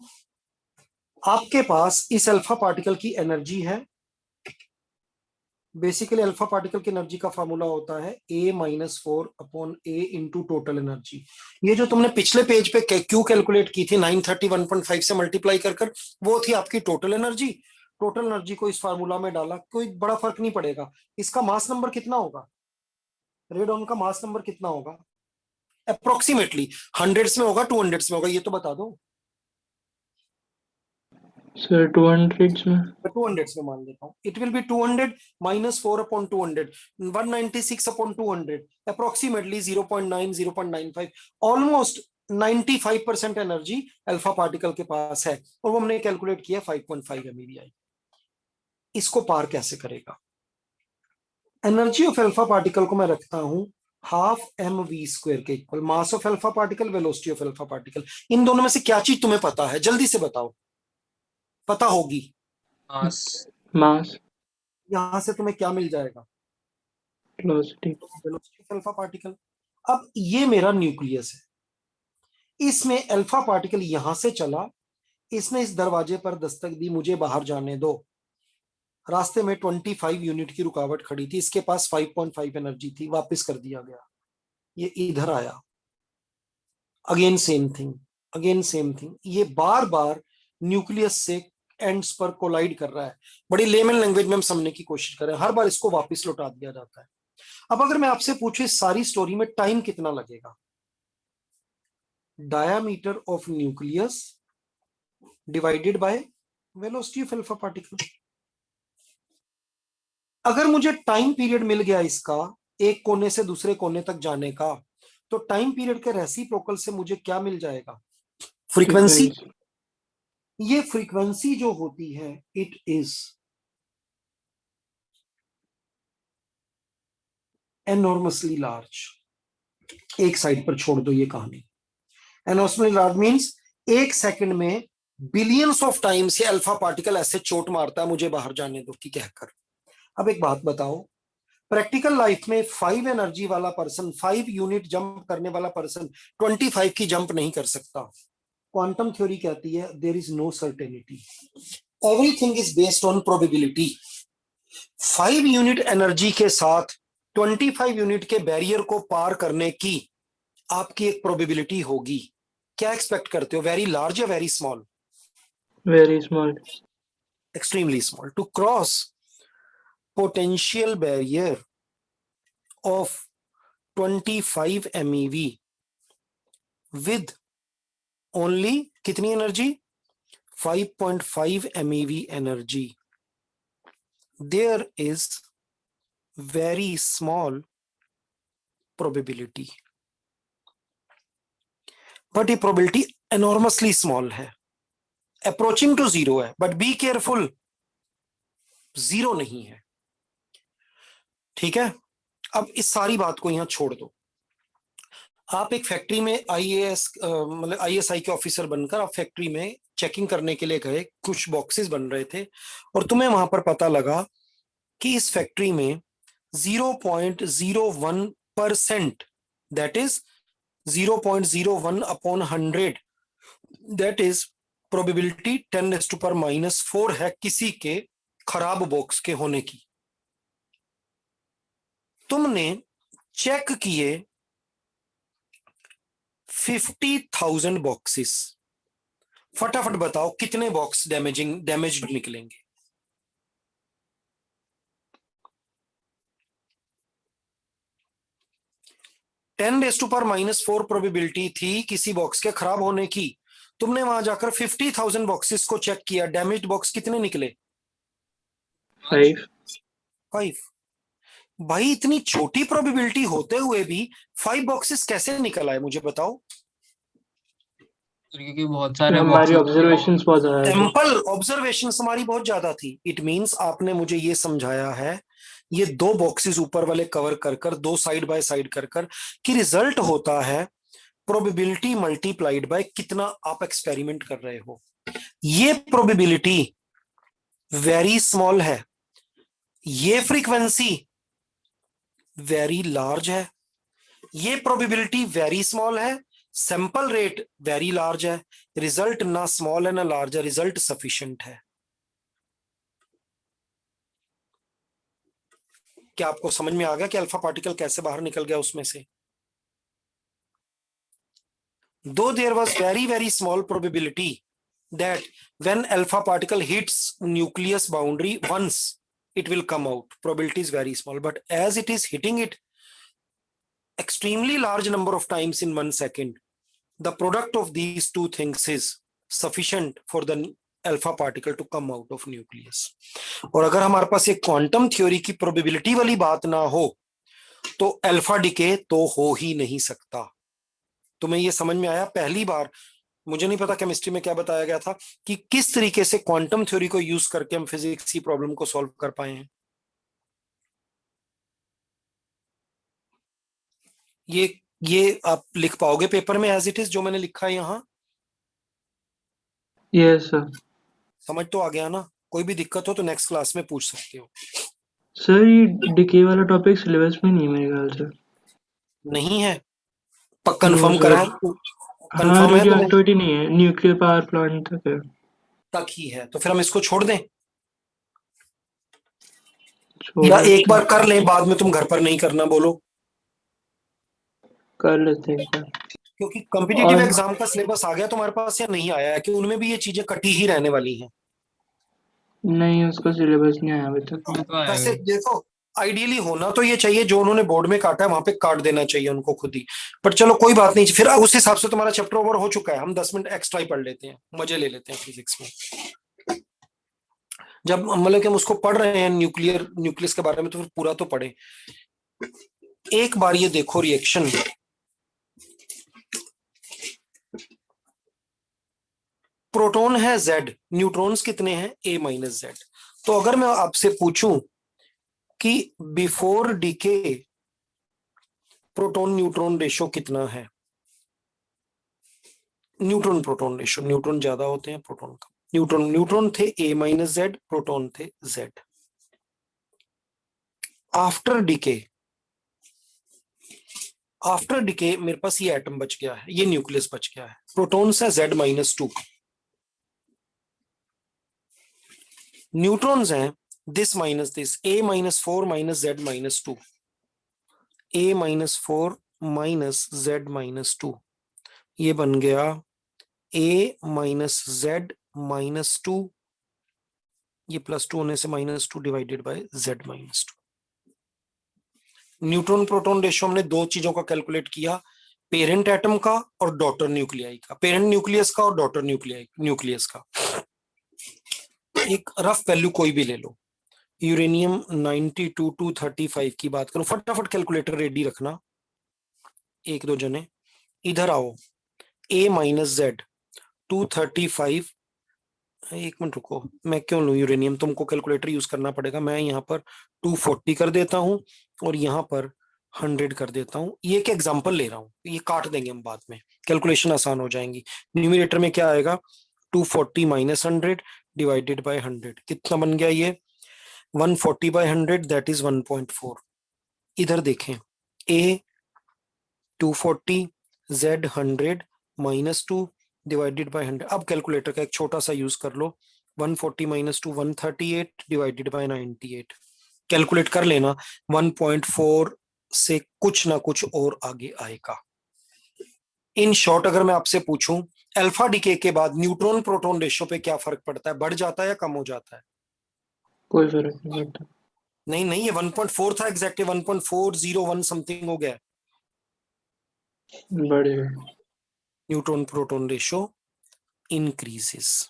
आपके पास इस अल्फा पार्टिकल की एनर्जी है। बेसिकली अल्फा पार्टिकल की एनर्जी का फार्मूला होता है A-4/A इंटू टोटल एनर्जी। ये जो तुमने पिछले पेज पे क्यू कैलकुलेट की थी 931.5 से मल्टीप्लाई कर वो थी आपकी टोटल एनर्जी। टोटल एनर्जी को इस फार्मूला में डाला, कोई बड़ा फर्क नहीं पड़ेगा। इसका मास नंबर कितना होगा? रेडॉन का मास नंबर कितना होगा अप्रोक्सीमेटली? हंड्रेड्स में होगा, 200s में होगा, ये तो बता दो। सर 200s में। 200s में मान लेता हूँ। It will be 200 minus 4/200, 196/200, approximately 0.9, 0.95, almost 95% energy alpha particle के पास है, और वो हमने कैलकुलेट किया 5.5 MeV। इसको पार कैसे करेगा? एनर्जी ऑफ अल्फा पार्टिकल को मैं रखता हूं हाफ mv² के equal, mass of alpha particle, velocity of alpha particle. इन दोनों में से क्या चीज तुम्हें पता है? जल्दी से बताओ, पता होगी। मास। मास। यहां से तुम्हें क्या मिल जाएगा? Velocity. Velocity of alpha particle. अब ये मेरा न्यूक्लियस है, इसमें अल्फा पार्टिकल यहां से चला, इसने इस दरवाजे पर दस्तक दी, मुझे बाहर जाने दो। रास्ते में 25 यूनिट की रुकावट खड़ी थी, इसके पास 5.5 एनर्जी थी, वापस कर दिया गया। ये इधर आया, again same thing, again same thing. ये बार बार न्यूक्लियस से एंड्स पर कोलाइड कर रहा है। बड़ी लेमन लैंग्वेज में हम समझने की कोशिश कर रहे हैं, हर बार इसको वापस लौटा दिया जाता है। अब अगर मैं आपसे पूछूं इस सारी स्टोरी में टाइम कितना लगेगा? Diameter of nucleus divided by velocity of alpha particle. अगर मुझे टाइम पीरियड मिल गया इसका एक कोने से दूसरे कोने तक जाने का, तो टाइम पीरियड के रेसिप्रोकल से मुझे क्या मिल जाएगा? फ्रीक्वेंसी। ये फ्रीक्वेंसी जो होती है इट इज एनॉर्मसली लार्ज। एक साइड पर छोड़ दो ये कहानी। एनॉर्मसली लार्ज मींस एक सेकंड में बिलियंस ऑफ टाइम्स ये अल्फा पार्टिकल ऐसे चोट मारता है, मुझे बाहर जाने दो कि कहकर। अब एक बात बताओ, प्रैक्टिकल लाइफ में 5 एनर्जी वाला पर्सन, 5 यूनिट जंप करने वाला पर्सन 25 की जंप नहीं कर सकता। क्वांटम थ्योरी कहती है there is no certainty, everything is based on probability. 5 unit energy के साथ 25 यूनिट के बैरियर को पार करने की आपकी एक प्रोबेबिलिटी होगी। क्या एक्सपेक्ट करते हो, वेरी लार्ज या very small? Very small. Extremely small. To cross potential barrier of 25 MeV with only कितनी energy? 5.5 MeV energy. There is very small probability, but ये probability enormously small है, approaching to zero है, but be careful, zero नहीं है। ठीक है, अब इस सारी बात को यहां छोड़ दो। आप एक फैक्ट्री में आईएएस मतलब आईएसआई के ऑफिसर बनकर आप फैक्ट्री में चेकिंग करने के लिए गए, कुछ बॉक्सेस बन रहे थे और तुम्हें वहां पर पता लगा कि इस फैक्ट्री में 0.01%, that is 0.01 upon 100, that is probability 10⁻⁻⁴ है किसी के खराब बॉक्स के होने की। तुमने चेक किए 50,000 बॉक्सेस, फटाफट बताओ कितने बॉक्स डैमेज्ड निकलेंगे? (10⁻⁻⁴ प्रोबेबिलिटी थी किसी बॉक्स के खराब होने की। तुमने वहां जाकर 50,000 बॉक्सेस को चेक किया, डैमेज्ड बॉक्स कितने निकले? 5. 5। भाई इतनी छोटी प्रोबेबिलिटी होते हुए भी 5 बॉक्सेस कैसे निकल आए, मुझे बताओ। क्योंकि बहुत सारे हमारी boxes- ऑब्जर्वेशंस बहुत ज्यादा थे। सैंपल ऑब्जर्वेशन हमारी बहुत ज्यादा थी। इट मींस आपने मुझे ये समझाया है, ये 2 बॉक्सेस ऊपर वाले कवर कर 2 साइड बाय साइड कर कि रिजल्ट होता है प्रोबेबिलिटी मल्टीप्लाइड बाय कितना आप एक्सपेरिमेंट कर रहे हो। ये प्रोबेबिलिटी वेरी स्मॉल है, ये फ्रीक्वेंसी वेरी लार्ज है, ये प्रोबेबिलिटी वेरी स्मॉल है, सैंपल रेट वेरी लार्ज है, रिजल्ट ना स्मॉल है ना लार्ज है, रिजल्ट सफिशिएंट है। क्या आपको समझ में आ गया कि अल्फा पार्टिकल कैसे बाहर निकल गया उसमें से? Though there was very small probability that when alpha particle hits nucleus boundary once it will come out, probability is very small, but as it is hitting it extremely large number of times in 1 second, the product of these two things is sufficient for the alpha particle to come out of nucleus. और अगर हमारे पास एक quantum theory की probability वाली बात ना हो तो अल्फा डिके तो हो ही नहीं सकता। तुम्हें ये समझ में आया? पहली बार, मुझे नहीं पता केमिस्ट्री में क्या बताया गया था कि किस तरीके से क्वांटम थ्योरी को यूज करके हम फिजिक्स की प्रॉब्लम को सॉल्व कर पाए हैं। ये आप लिख पाओगे पेपर में एज इट इज जो मैंने लिखा है यहाँ? Yes sir. समझ तो आ गया ना? कोई भी दिक्कत हो तो नेक्स्ट क्लास में पूछ सकते हो। सर ये डिके वाला टॉपिक सिलेबस में नहीं है मेरे ख्याल से। नहीं है? No confirm sir. करा है? हाँ, कंफर्म है? रेडियो तो एक्टिविटी नहीं है, न्यूक्लियर पावर प्लांट तक है। तक ही है तो फिर हम इसको छोड़ दें छोड़ या देते एक बार हैं। कर लें, बाद में तुम घर पर नहीं करना बोलो? कर लेते हैं एक बार। क्योंकि कॉम्पिटिटिव और एग्जाम का सिलेबस आ गया तुम्हारे पास या नहीं आया है कि उनमें भी ये चीजें कटी ही रहने वाली हैं? नहीं, उसका सिलेबस नहीं आया अभी तक। वो तो आएगा। वैसे देखो, आइडियली होना तो ये चाहिए, जो उन्होंने बोर्ड में काटा है वहां पे काट देना चाहिए उनको खुद ही। पर चलो कोई बात नहीं, फिर उस हिसाब से तुम्हारा चैप्टर ओवर हो चुका है, हम 10 मिनट एक्स्ट्रा ही पढ़ लेते हैं, मजे ले लेते हैं फिजिक्स में। जब मतलब कि हम उसको पढ़ रहे हैं न्यूक्लियस के बारे में तो फिर पूरा तो पढ़े। एक बार ये देखो रिएक्शन, प्रोटॉन है Z, न्यूट्रॉन्स कितने हैं A माइनस Z। तो अगर मैं आपसे पूछूं कि before decay proton neutron ratio कितना है, न्यूट्रॉन प्रोटॉन रेशो, न्यूट्रॉन ज्यादा होते हैं प्रोटॉन का, न्यूट्रॉन थे A माइनस Z, प्रोटॉन थे Z। आफ्टर डीके मेरे पास ये एटम बच गया है, ये न्यूक्लियस बच गया है, प्रोटॉन्स है Z माइनस 2, न्यूट्रॉन्स हैं this minus this, A minus 4 minus Z minus 2, A minus 4 minus Z minus 2, ये बन गया A माइनस Z माइनस 2, ये प्लस 2 होने से minus 2 divided by Z minus 2। Neutron proton ratio हमने दो चीजों का कैलकुलेट किया, पेरेंट एटम का और डॉटर न्यूक्लियाई का, पेरेंट न्यूक्लियस का और डॉटर न्यूक्लियस का। एक रफ वैल्यू कोई भी ले लो, यूरेनियम 92 टू 35 की बात करो, फटाफट कैलकुलेटर रेडी रखना, एक दो जने इधर आओ, A माइनस Z 235, एक मिनट रुको, मैं क्यों लूं यूरेनियम, तुमको कैलकुलेटर यूज करना पड़ेगा, मैं यहाँ पर 240 कर देता हूं और यहाँ पर 100 कर देता हूं, ये एक एग्जांपल ले रहा हूं, ये काट देंगे हम बाद में, कैलकुलेशन आसान हो जाएंगी। न्यूमरेटर में क्या आएगा, 240 माइनस 100 डिवाइडेड बाय 100, कितना बन गया ये 140 बाय 100, दैट इज 1.4। इधर देखें, A 240 Z 100 minus 2 divided by 100। अब कैलकुलेटर का एक छोटा सा यूज कर लो, 140 माइनस 2 138 डिवाइडेड बाय 98, कैलकुलेट कर लेना, 1.4 से कुछ ना कुछ और आगे आएगा। इन शॉर्ट अगर मैं आपसे पूछूं अल्फा डीके के बाद न्यूट्रॉन प्रोटॉन रेशियो पे क्या फर्क पड़ता है, बढ़ जाता है या कम हो जाता है? कोई फर्क नहीं पड़ता। नहीं, ये 1.4 था एग्जैक्टली, 1.401 समथिंग हो गया, बढ़ेगा। Neutron proton ratio increases.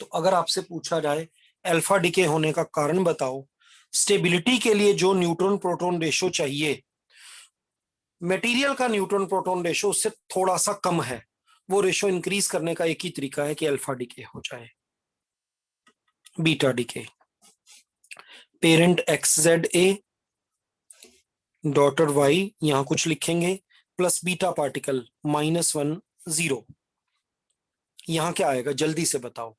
तो अगर आपसे पूछा जाए अल्फा डीके होने का कारण बताओ, स्टेबिलिटी के लिए जो न्यूट्रॉन प्रोटॉन रेशियो चाहिए, मटेरियल का न्यूट्रॉन प्रोटॉन रेशियो उससे थोड़ा सा कम है, वो रेशियो इंक्रीज करने का एक ही तरीका है कि अल्फा डीके हो जाए। Beta decay, parent X Z A, daughter Y, यहां कुछ लिखेंगे, प्लस बीटा पार्टिकल -1 0, यहां क्या आएगा जल्दी से बताओ?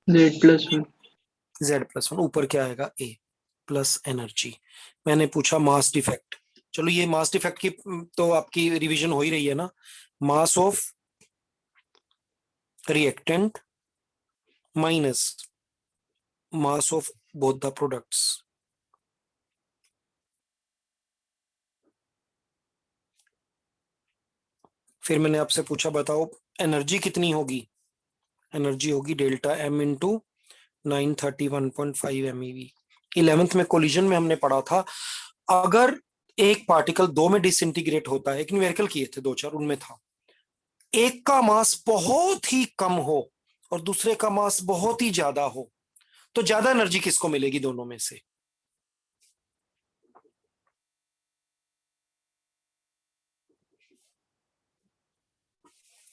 Z+1। Z+1, ऊपर क्या आएगा A प्लस एनर्जी। मैंने पूछा मास डिफेक्ट, चलो ये मास डिफेक्ट की तो आपकी रिवीजन हो ही रही है ना, mass of reactant minus mass of both the products. फिर मैंने आपसे पूछा बताओ एनर्जी कितनी होगी, एनर्जी होगी delta M into 931.5 MeV। 11th में कोलिजन में हमने पढ़ा था, अगर एक पार्टिकल दो में डिसइंटीग्रेट होता है, एक न्यूमेरिकल किए थे दो चार, उनमें था एक का मास बहुत ही कम हो और दूसरे का मास बहुत ही ज्यादा हो, तो ज्यादा एनर्जी किसको मिलेगी दोनों में से?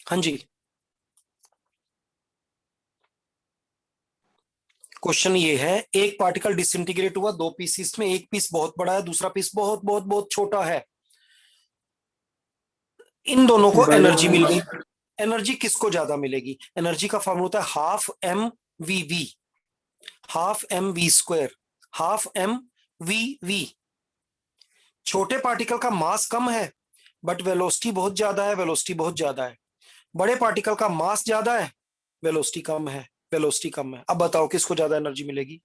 हाँ जी, क्वेश्चन ये है, एक पार्टिकल डिसइंटीग्रेट हुआ दो पीसीस में, एक पीस बहुत बड़ा है, दूसरा पीस बहुत बहुत बहुत छोटा है, इन दोनों को बड़ा एनर्जी मिल गई, एनर्जी किसको ज्यादा मिलेगी? एनर्जी का फॉर्मूला होता है half M V V, half M V square, half M V V. छोटे पार्टिकल का मास कम है बट वेलोसिटी बहुत ज्यादा है, वेलोसिटी बहुत ज्यादा है, बड़े पार्टिकल का मास ज्यादा है, वेलोसिटी कम है, वेलोसिटी कम है। अब बताओ किसको ज्यादा एनर्जी मिलेगी?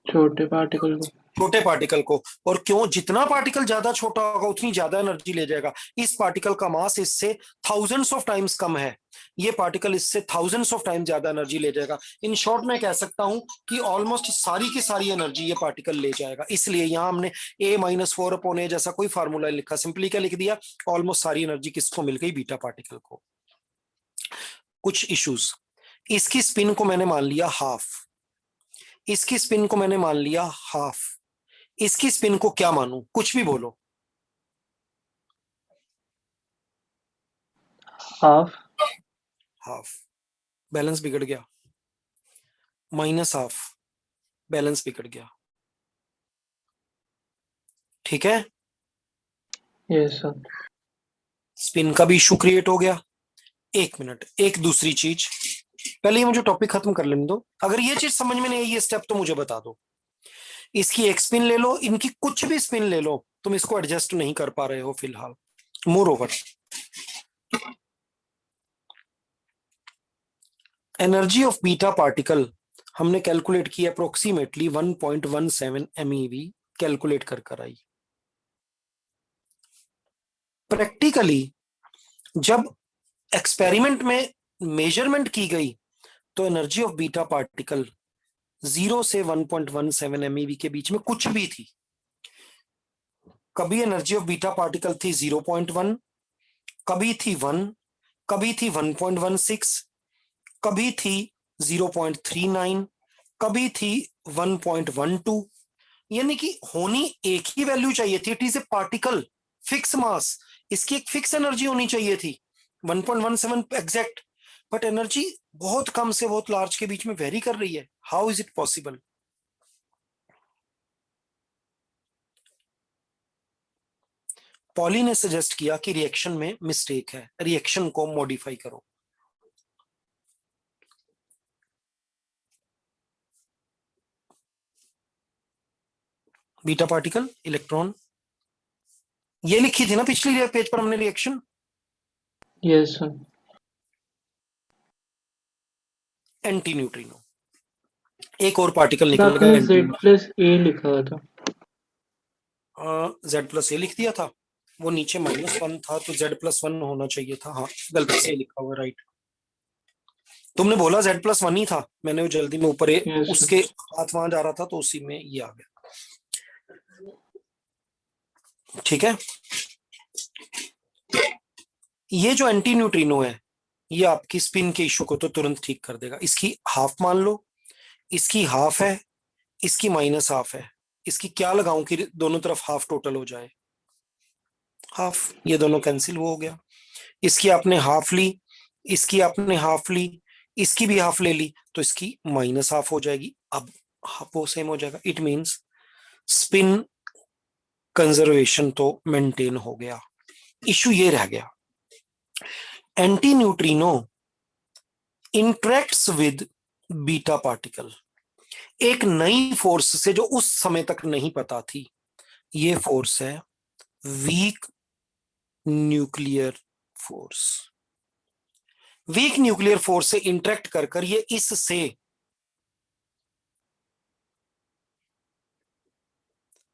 छोटे पार्टिकल को। छोटे पार्टिकल को। और क्यों? जितना पार्टिकल ज्यादा छोटा होगा उतनी ज्यादा एनर्जी ले जाएगा। इस पार्टिकल का मास इससे थाउजेंड्स ऑफ टाइम्स कम है, ये पार्टिकल इससे थाउजेंड्स ऑफ टाइम्स ज्यादा एनर्जी ले जाएगा। इन शॉर्ट में कह सकता हूं कि ऑलमोस्ट सारी की सारी एनर्जी ये पार्टिकल ले जाएगा। इसलिए यहां हमने A-4/A जैसा कोई फार्मूला लिखा, सिंपली क्या लिख दिया, ऑलमोस्ट सारी एनर्जी किसको मिल गई? बीटा पार्टिकल को। कुछ इश्यूज, इसकी स्पिन को मैंने मान लिया हाफ, इसकी स्पिन को मैंने मान लिया हाफ, इसकी स्पिन को क्या मानूं? कुछ भी बोलो। हाफ हाफ, बैलेंस बिगड़ गया, माइनस हाफ, बैलेंस बिगड़ गया। ठीक है, यस सर। स्पिन का भी इशू क्रिएट हो गया। एक मिनट, एक दूसरी चीज, पहले ये मुझे टॉपिक खत्म कर लेने दो। अगर ये चीज समझ में नहीं आई ये स्टेप तो मुझे बता दो। इसकी एक स्पिन ले लो, इनकी कुछ भी स्पिन ले लो, तुम इसको एडजस्ट नहीं कर पा रहे हो फिलहाल। More over, energy of beta particle हमने कैलकुलेट की अप्रोक्सीमेटली 1.17 MeV कैलकुलेट कर आई। प्रैक्टिकली जब एक्सपेरिमेंट में मेजरमेंट की गई तो एनर्जी ऑफ बीटा पार्टिकल 0 से 1.17 MeV के बीच में कुछ भी थी। कभी एनर्जी ऑफ बीटा पार्टिकल थी 0.1, कभी थी 1, कभी थी 1.16, कभी थी 0.39, कभी थी 1.12, यानी कि होनी एक ही वैल्यू चाहिए थी। It is a particle, fix mass, इसकी एक फिक्स एनर्जी होनी चाहिए थी 1.17 एग्जैक्ट, बट एनर्जी बहुत कम से बहुत लार्ज के बीच में वेरी कर रही है। How is it possible? Poly ने सजेस्ट किया कि रिएक्शन में मिस्टेक है, रिएक्शन को मॉडिफाई करो। बीटा पार्टिकल, इलेक्ट्रॉन, ये लिखी थी ना पिछली पेज पर हमने reaction. Yes sir. Anti neutrino, एक और पार्टिकल निकल आपने गया। Z+A लिखा हुआ था। Z+A लिख दिया था, वो नीचे -1 था तो Z+1 होना चाहिए था। हाँ, गलती से लिखा हुआ, राइट। तुमने बोला Z+1 ही था, मैंने वो जल्दी में ऊपर Yes, उसके हाथ वहां जा रहा था तो उसी में ये आ गया। ठीक है, ये जो एंटी न्यूट्रिनो है ये आपकी स्पिन के इशू को तो तुरंत ठीक कर देगा। इसकी हाफ मान लो, इसकी हाफ है, इसकी माइनस हाफ है, इसकी क्या लगाऊं कि दोनों तरफ हाफ टोटल हो जाए? हाफ, ये दोनों कैंसिल हो गया। इसकी आपने हाफ ली, इसकी आपने हाफ ली, इसकी भी हाफ ले ली तो इसकी माइनस हाफ हो जाएगी। अब हाफ वो सेम हो जाएगा। इट मींस स्पिन कंजर्वेशन तो मेंटेन हो गया। इशू ये रह गया, anti neutrino interacts with beta particle एक नई फोर्स से जो उस समय तक नहीं पता थी। ये फोर्स है weak nuclear force. Weak nuclear force से इंटरेक्ट कर ये इससे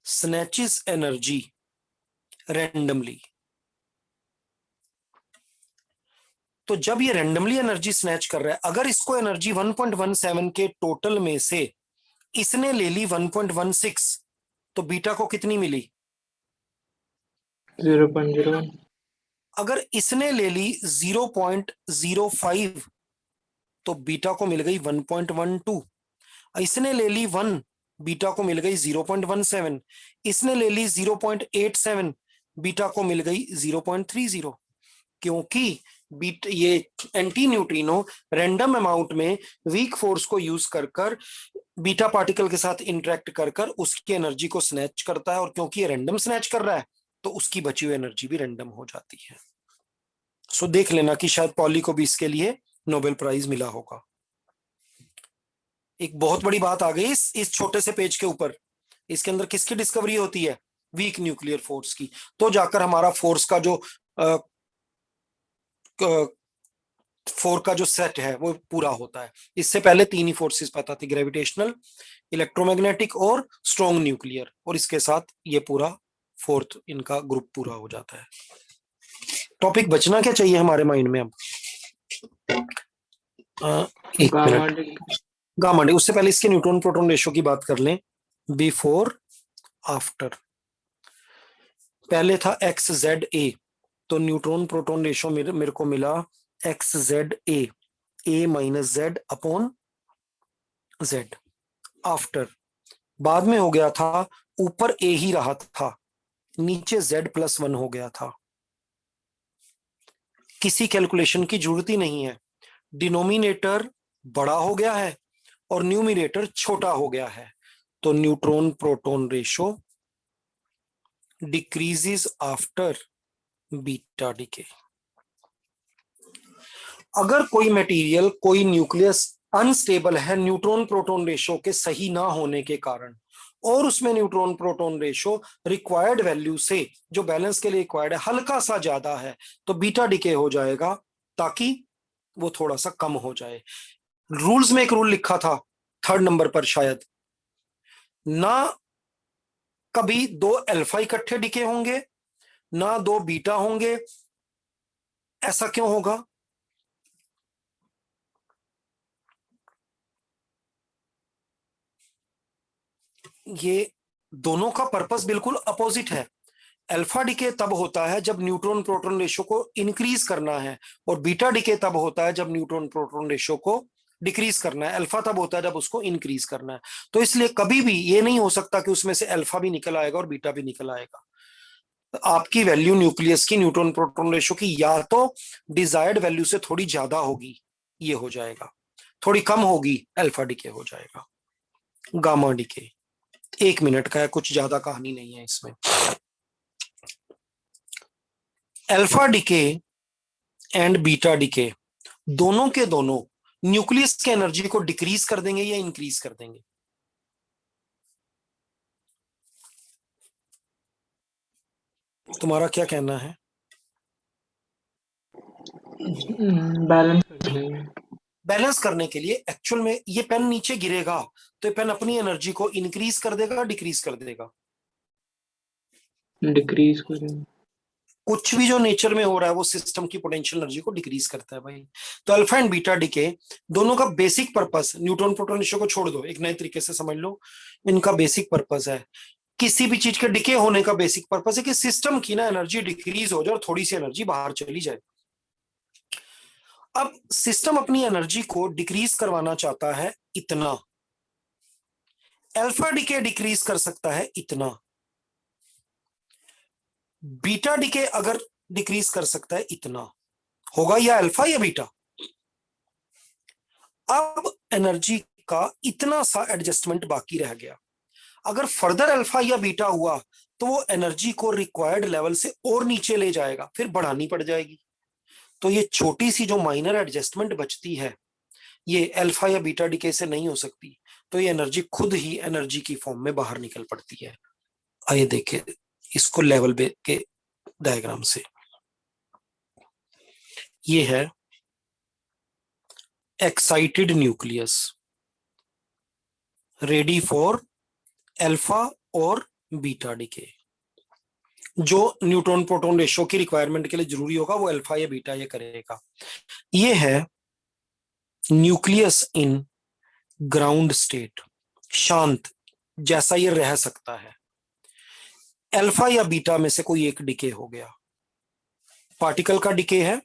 स्नैचेस एनर्जी रैंडमली। तो जब ये रैंडमली एनर्जी स्नैच कर रहा है, अगर इसको एनर्जी 1.17 के टोटल में से इसने ले ली 1.16 तो बीटा को कितनी मिली? 0.01। अगर इसने ले ली 0.05 तो बीटा को मिल गई 1.12। इसने ले ली 1, बीटा को मिल गई 0.17। इसने ले ली 0.87, बीटा को मिल गई 0.30। क्योंकि बीट ये एंटी न्यूट्रिनो रैंडम अमाउंट में वीक फोर्स को यूज कर बीटा पार्टिकल के साथ इंटरेक्ट कर उसकी एनर्जी को स्नैच करता है, और क्योंकि ये रैंडम स्नैच कर रहा है तो उसकी बची हुई एनर्जी भी रैंडम हो जाती है। सो देख लेना कि शायद पॉली को भी इसके लिए नोबेल प्राइज मिला होगा। एक बहुत बड़ी बात आ गई इस छोटे से पेज के ऊपर। इसके अंदर किसकी डिस्कवरी होती है? वीक न्यूक्लियर फोर्स की। तो जाकर हमारा फोर्स का जो फोर का जो सेट है वो पूरा होता है। इससे पहले 3 ही फोर्सेस पता थी, ग्रेविटेशनल, इलेक्ट्रोमैग्नेटिक और स्ट्रॉन्ग न्यूक्लियर, और इसके साथ ये पूरा फोर्थ इनका ग्रुप पूरा हो जाता है। टॉपिक बचना क्या चाहिए हमारे माइंड में अब? एक मिनट, गामा डे। उससे पहले इसके न्यूट्रॉन प्रोटॉन रेशियो की बात कर लें, बिफोर आफ्टर। पहले था XZA, तो न्यूट्रॉन प्रोटॉन रेशियो मेरे को मिला XZA, A minus Z upon Z। After बाद में हो गया था, ऊपर A ही रहा था, नीचे Z+1 हो गया था। किसी कैलकुलेशन की जरूरत ही नहीं है। डिनोमिनेटर बड़ा हो गया है और न्यूमिनेटर छोटा हो गया है, तो neutron proton ratio decreases after beta decay. अगर कोई मटेरियल, कोई न्यूक्लियस अनस्टेबल है न्यूट्रॉन प्रोटॉन रेशो के सही ना होने के कारण, और उसमें neutron proton ratio required value से, जो बैलेंस के लिए रिक्वायर्ड है, हल्का सा ज्यादा है, तो बीटा डिके हो जाएगा ताकि वो थोड़ा सा कम हो जाए। रूल्स में एक रूल लिखा था 3rd नंबर पर शायद, ना कभी 2 अल्फा इकट्ठे डिके होंगे ना 2 बीटा होंगे। ऐसा क्यों होगा? ये दोनों का पर्पस बिल्कुल अपोजिट है। अल्फा डिके तब होता है जब न्यूट्रॉन प्रोटॉन रेशो को इंक्रीज करना है, और बीटा डिके तब होता है जब न्यूट्रॉन प्रोटॉन रेशो को डिक्रीज करना है। अल्फा तब होता है जब उसको इंक्रीज करना है। तो इसलिए कभी भी ये नहीं हो सकता कि उसमें से अल्फा भी निकल आएगा और बीटा भी निकल आएगा। आपकी वैल्यू न्यूक्लियस की न्यूट्रॉन प्रोटॉन रेशो की या तो डिजायर्ड वैल्यू से थोड़ी ज्यादा होगी, ये हो जाएगा, थोड़ी कम होगी, अल्फा डिके हो जाएगा। गामा डिके 1 मिनट का है, कुछ ज्यादा कहानी नहीं है इसमें। Alpha decay and beta decay दोनों के दोनों न्यूक्लियस के एनर्जी को डिक्रीज कर देंगे या इंक्रीज कर देंगे? तुम्हारा क्या कहना है? बैलेंस कर देंगे। बैलेंस करने के लिए एक्चुअल में ये पेन नीचे गिरेगा तो ये पेन अपनी एनर्जी को इंक्रीज कर देगा, डिक्रीज कर देगा? डिक्रीज करेंगे। कुछ भी जो नेचर में हो रहा है वो सिस्टम की पोटेंशियल एनर्जी को डिक्रीज करता है भाई। तो अल्फा एंड बीटा डिके दोनों का basic purpose, neutron proton ratio को छोड़ दो, एक नए तरीके से समझ लो, इनका बेसिक पर्पस है, किसी भी चीज के डिके होने का बेसिक पर्पस है कि सिस्टम की ना एनर्जी डिक्रीज हो जाए और थोड़ी सी एनर्जी बाहर चली जाए। अब सिस्टम अपनी एनर्जी को डिक्रीज करवाना चाहता है इतना, अल्फा डिके डिक्रीज कर सकता है इतना, बीटा डिके अगर डिक्रीज कर सकता है इतना, होगा या अल्फा या बीटा। अब एनर्जी का इतना सा एडजस्टमेंट बाकी रह गया। अगर फर्दर अल्फा या बीटा हुआ तो वो एनर्जी को रिक्वायर्ड लेवल से और नीचे ले जाएगा, फिर बढ़ानी पड़ जाएगी। तो ये छोटी सी जो माइनर एडजस्टमेंट बचती है ये अल्फा या बीटा डिके से नहीं हो सकती, तो ये एनर्जी खुद ही एनर्जी की फॉर्म में बाहर निकल पड़ती है। आइए देखें इसको लेवल के डायग्राम से। ये है excited nucleus ready for alpha और बीटा डिके। जो न्यूट्रॉन प्रोटॉन रेशो की रिक्वायरमेंट के लिए जरूरी होगा वो अल्फा या बीटा ये करेगा। ये है न्यूक्लियस इन ग्राउंड स्टेट, शांत, जैसा ये रह सकता है। अल्फा या बीटा में से कोई एक डिके हो गया, पार्टिकल का डिके है,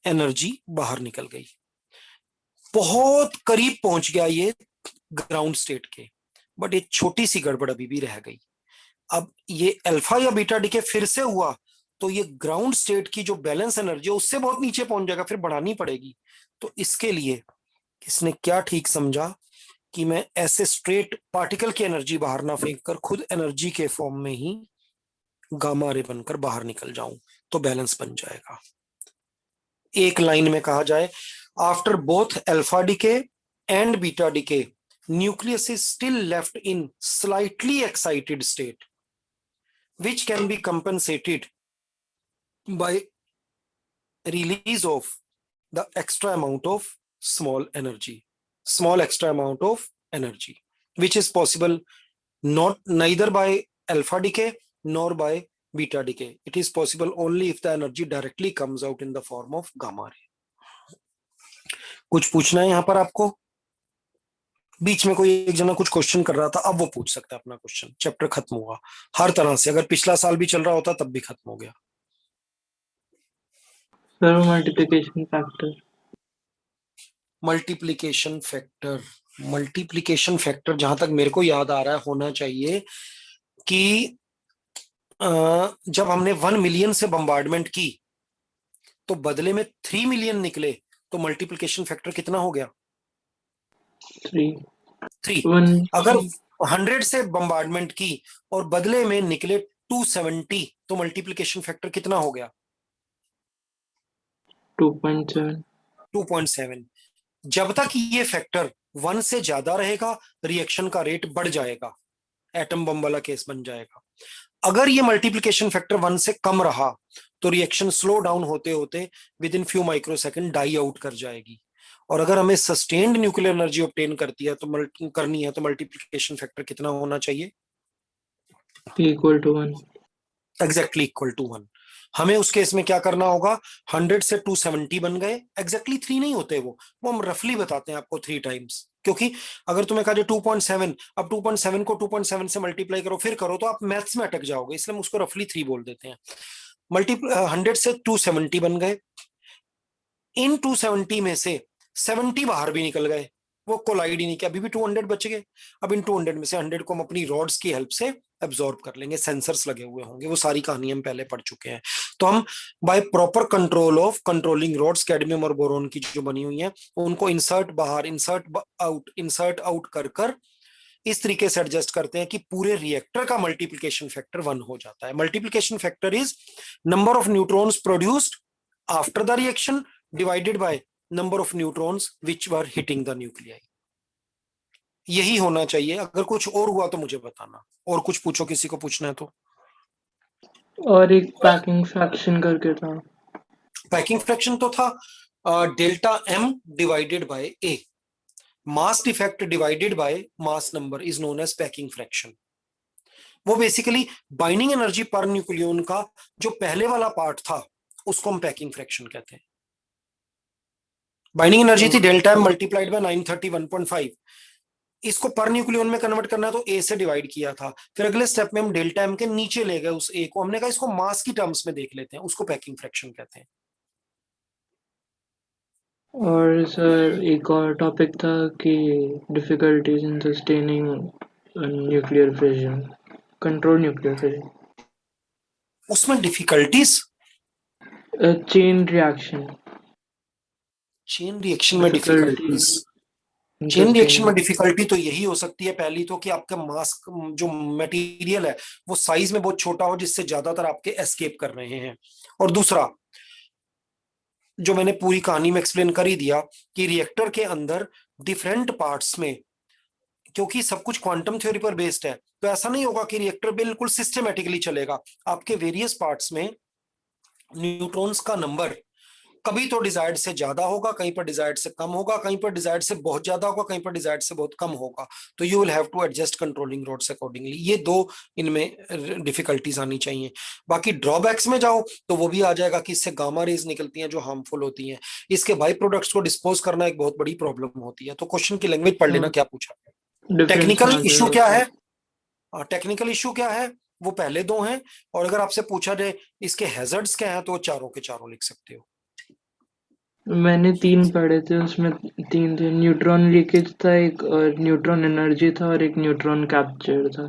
एनर्जी बाहर निकल गई, बहुत करीब पहुंच गया ये ग्राउंड स्टेट के, बट एक छोटी सी गड़बड़ अभी भी रह गई। अब ये अल्फा या बीटा डिके फिर से हुआ तो ये ग्राउंड स्टेट की जो बैलेंस एनर्जी है उससे बहुत नीचे पहुंच जाएगा, फिर बढ़ानी पड़ेगी। तो इसके लिए इसने क्या ठीक समझा कि मैं ऐसे स्ट्रेट पार्टिकल की एनर्जी बाहर ना फेंक कर खुद एनर्जी के फॉर्म में ही गामा रे बनकर बाहर निकल जाऊं, तो बैलेंस बन जाएगा। एक लाइन में कहा जाए, after both alpha decay and beta decay nucleus is still left in slightly excited state which can be compensated by release of the extra amount of small extra amount of energy which is possible neither by alpha decay nor by beta decay. It is possible only if the energy directly comes out in the form of gamma ray. कुछ पूछना है यहाँ पर आपको? बीच में कोई एक जना कुछ क्वेश्चन कर रहा था, अब वो पूछ सकता है अपना क्वेश्चन। चैप्टर खत्म हुआ हर तरह से, अगर पिछला साल भी चल रहा होता तब भी खत्म हो गया। Sir multiplication factor, multiplication factor जहां तक मेरे को याद आ रहा है होना चाहिए कि जब हमने 1 मिलियन से बम्बार्डमेंट की तो बदले में 3 मिलियन निकले, तो मल्टीप्लिकेशन फैक्टर कितना हो गया? 3 3। 1 अगर 100 से बम्बार्डमेंट की और बदले में निकले 270, तो मल्टीप्लिकेशन फैक्टर कितना हो गया? 2.7 2.7। जब तक ये फैक्टर 1 से ज्यादा रहेगा रिएक्शन का रेट बढ़ जाएगा, एटम बम वाला केस बन जाएगा। अगर ये मल्टीप्लिकेशन फैक्टर 1 से कम रहा तो रिएक्शन स्लो डाउन होते होते within few microsecond die out कर जाएगी। और अगर हमें सस्टेन्ड न्यूक्लियर एनर्जी ऑब्टेन करनी है तो मल्टीप्लिकेशन फैक्टर कितना होना चाहिए? Equal to 1। Exactly equal to 1। हमें उस केस में क्या करना होगा? 100 से 270 बन गए, एग्जैक्टली 3 नहीं होते वो हम रफली बताते हैं आपको 3 टाइम्स, क्योंकि अगर तुम्हें कहा 2.7, अब 2.7 को 2.7 से मल्टीप्लाई करो फिर करो तो आप मैथ्स में अटक जाओगे, इसलिए हम उसको रफली 3 बोल देते हैं। 100 से 270 बन गए, इन 270 में से 70 बाहर भी निकल गए, वो कोलाइड ही नहीं किया, अभी भी 200 बच गए। अब इन 200 में से 100 को हम अपनी रॉड्स की हेल्प से एब्जॉर्ब कर लेंगे, सेंसर्स लगे हुए होंगे, वो सारी कहानी हम पहले पढ़ चुके हैं। तो हम by proper control of controlling rods, cadmium और बोरोन की जो बनी हुई है उनको इंसर्ट बाहर इंसर्ट आउट कर कर इस तरीके से एडजस्ट करते हैं कि पूरे रिएक्टर का मल्टीप्लिकेशन फैक्टर 1 हो जाता है। Multiplication factor is number of neutrons produced after the reaction divided by number of neutrons which were hitting the nuclei. यही होना चाहिए। अगर कुछ और हुआ तो मुझे बताना, और कुछ पूछो, किसी को पूछना है तो। और एक पैकिंग फ्रैक्शन करके था। पैकिंग फ्रैक्शन तो था delta M divided by A, mass defect divided by mass number is known as packing fraction. वो basically binding energy per nucleon का जो पहले वाला पार्ट था उसको हम पैकिंग फ्रैक्शन कहते हैं। बाइंडिंग एनर्जी थी डेल्टा एम मल्टीप्लाइड बाय 931.5, इसको पर न्यूक्लियन में कन्वर्ट करना है तो ए से डिवाइड किया था, फिर अगले स्टेप में हम डेल्टा एम के नीचे ले गए उस ए को, हमने कहा इसको मास की टर्म्स में देख लेते हैं, उसको पैकिंग फ्रैक्शन कहते हैं। और सर एक और टॉपिक था कि difficulties in sustaining nuclear fission, control nuclear fission, उसमें difficulties chain reaction, chain reaction में डिफिकल्टीज चेन रिएक्शन में डिफिकल्टी तो यही हो सकती है, पहली तो कि आपका मास जो मटेरियल है वो साइज में बहुत छोटा हो जिससे ज्यादातर आपके एस्केप कर रहे हैं, और दूसरा जो मैंने पूरी कहानी में एक्सप्लेन कर ही दिया कि रिएक्टर के अंदर डिफरेंट पार्ट्स में, क्योंकि सब कुछ क्वांटम थ्योरी पर बेस्ड है, तो ऐसा नहीं होगा कि रिएक्टर बिल्कुल सिस्टमेटिकली चलेगा। आपके वेरियस पार्ट्स में न्यूट्रॉन्स का नंबर कभी तो डिजायर्ड से ज्यादा होगा, कहीं पर डिजायर्ड से कम होगा, कहीं पर डिजायर्ड से बहुत ज्यादा होगा, कहीं पर डिजायर्ड से बहुत कम होगा, तो you will have to adjust controlling rods accordingly. ये दो इनमें डिफिकल्टीज आनी चाहिए। बाकी ड्रॉबैक्स में जाओ तो वो भी आ जाएगा कि इससे गामा रेज निकलती हैं जो हार्मफुल होती हैं, इसके बाई प्रोडक्ट्स को डिस्पोज करना एक बहुत बड़ी प्रॉब्लम होती है। तो क्वेश्चन की लैंग्वेज पढ़ लेना क्या पूछा है। टेक्निकल इशू क्या है, टेक्निकल इशू क्या है, वो पहले दो हैं, और अगर आपसे पूछा जाए इसके हैजर्ड्स क्या है तो वो चारों के चारों लिख सकते हो। मैंने 3 पढ़े थे, उसमें 3 थे, न्यूट्रॉन लीकेज था एक, और न्यूट्रॉन एनर्जी था, और एक न्यूट्रॉन कैप्चर था।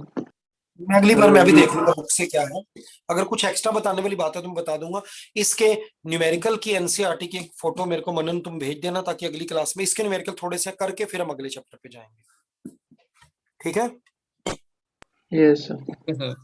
मैं अगली बार मैं भी देख लूंगा बुक से क्या है, अगर कुछ एक्स्ट्रा बताने वाली बात है तो मैं बता दूंगा। इसके न्यूमेरिकल की एनसीईआरटी की एक फोटो मेरे को मनन तुम भेज देना, ताकि अगली क्लास में इसके न्यूमेरिकल थोड़े से करके फिर हम अगले चैप्टर पे जाएंगे, ठीक है? Yes sir. Okay sir.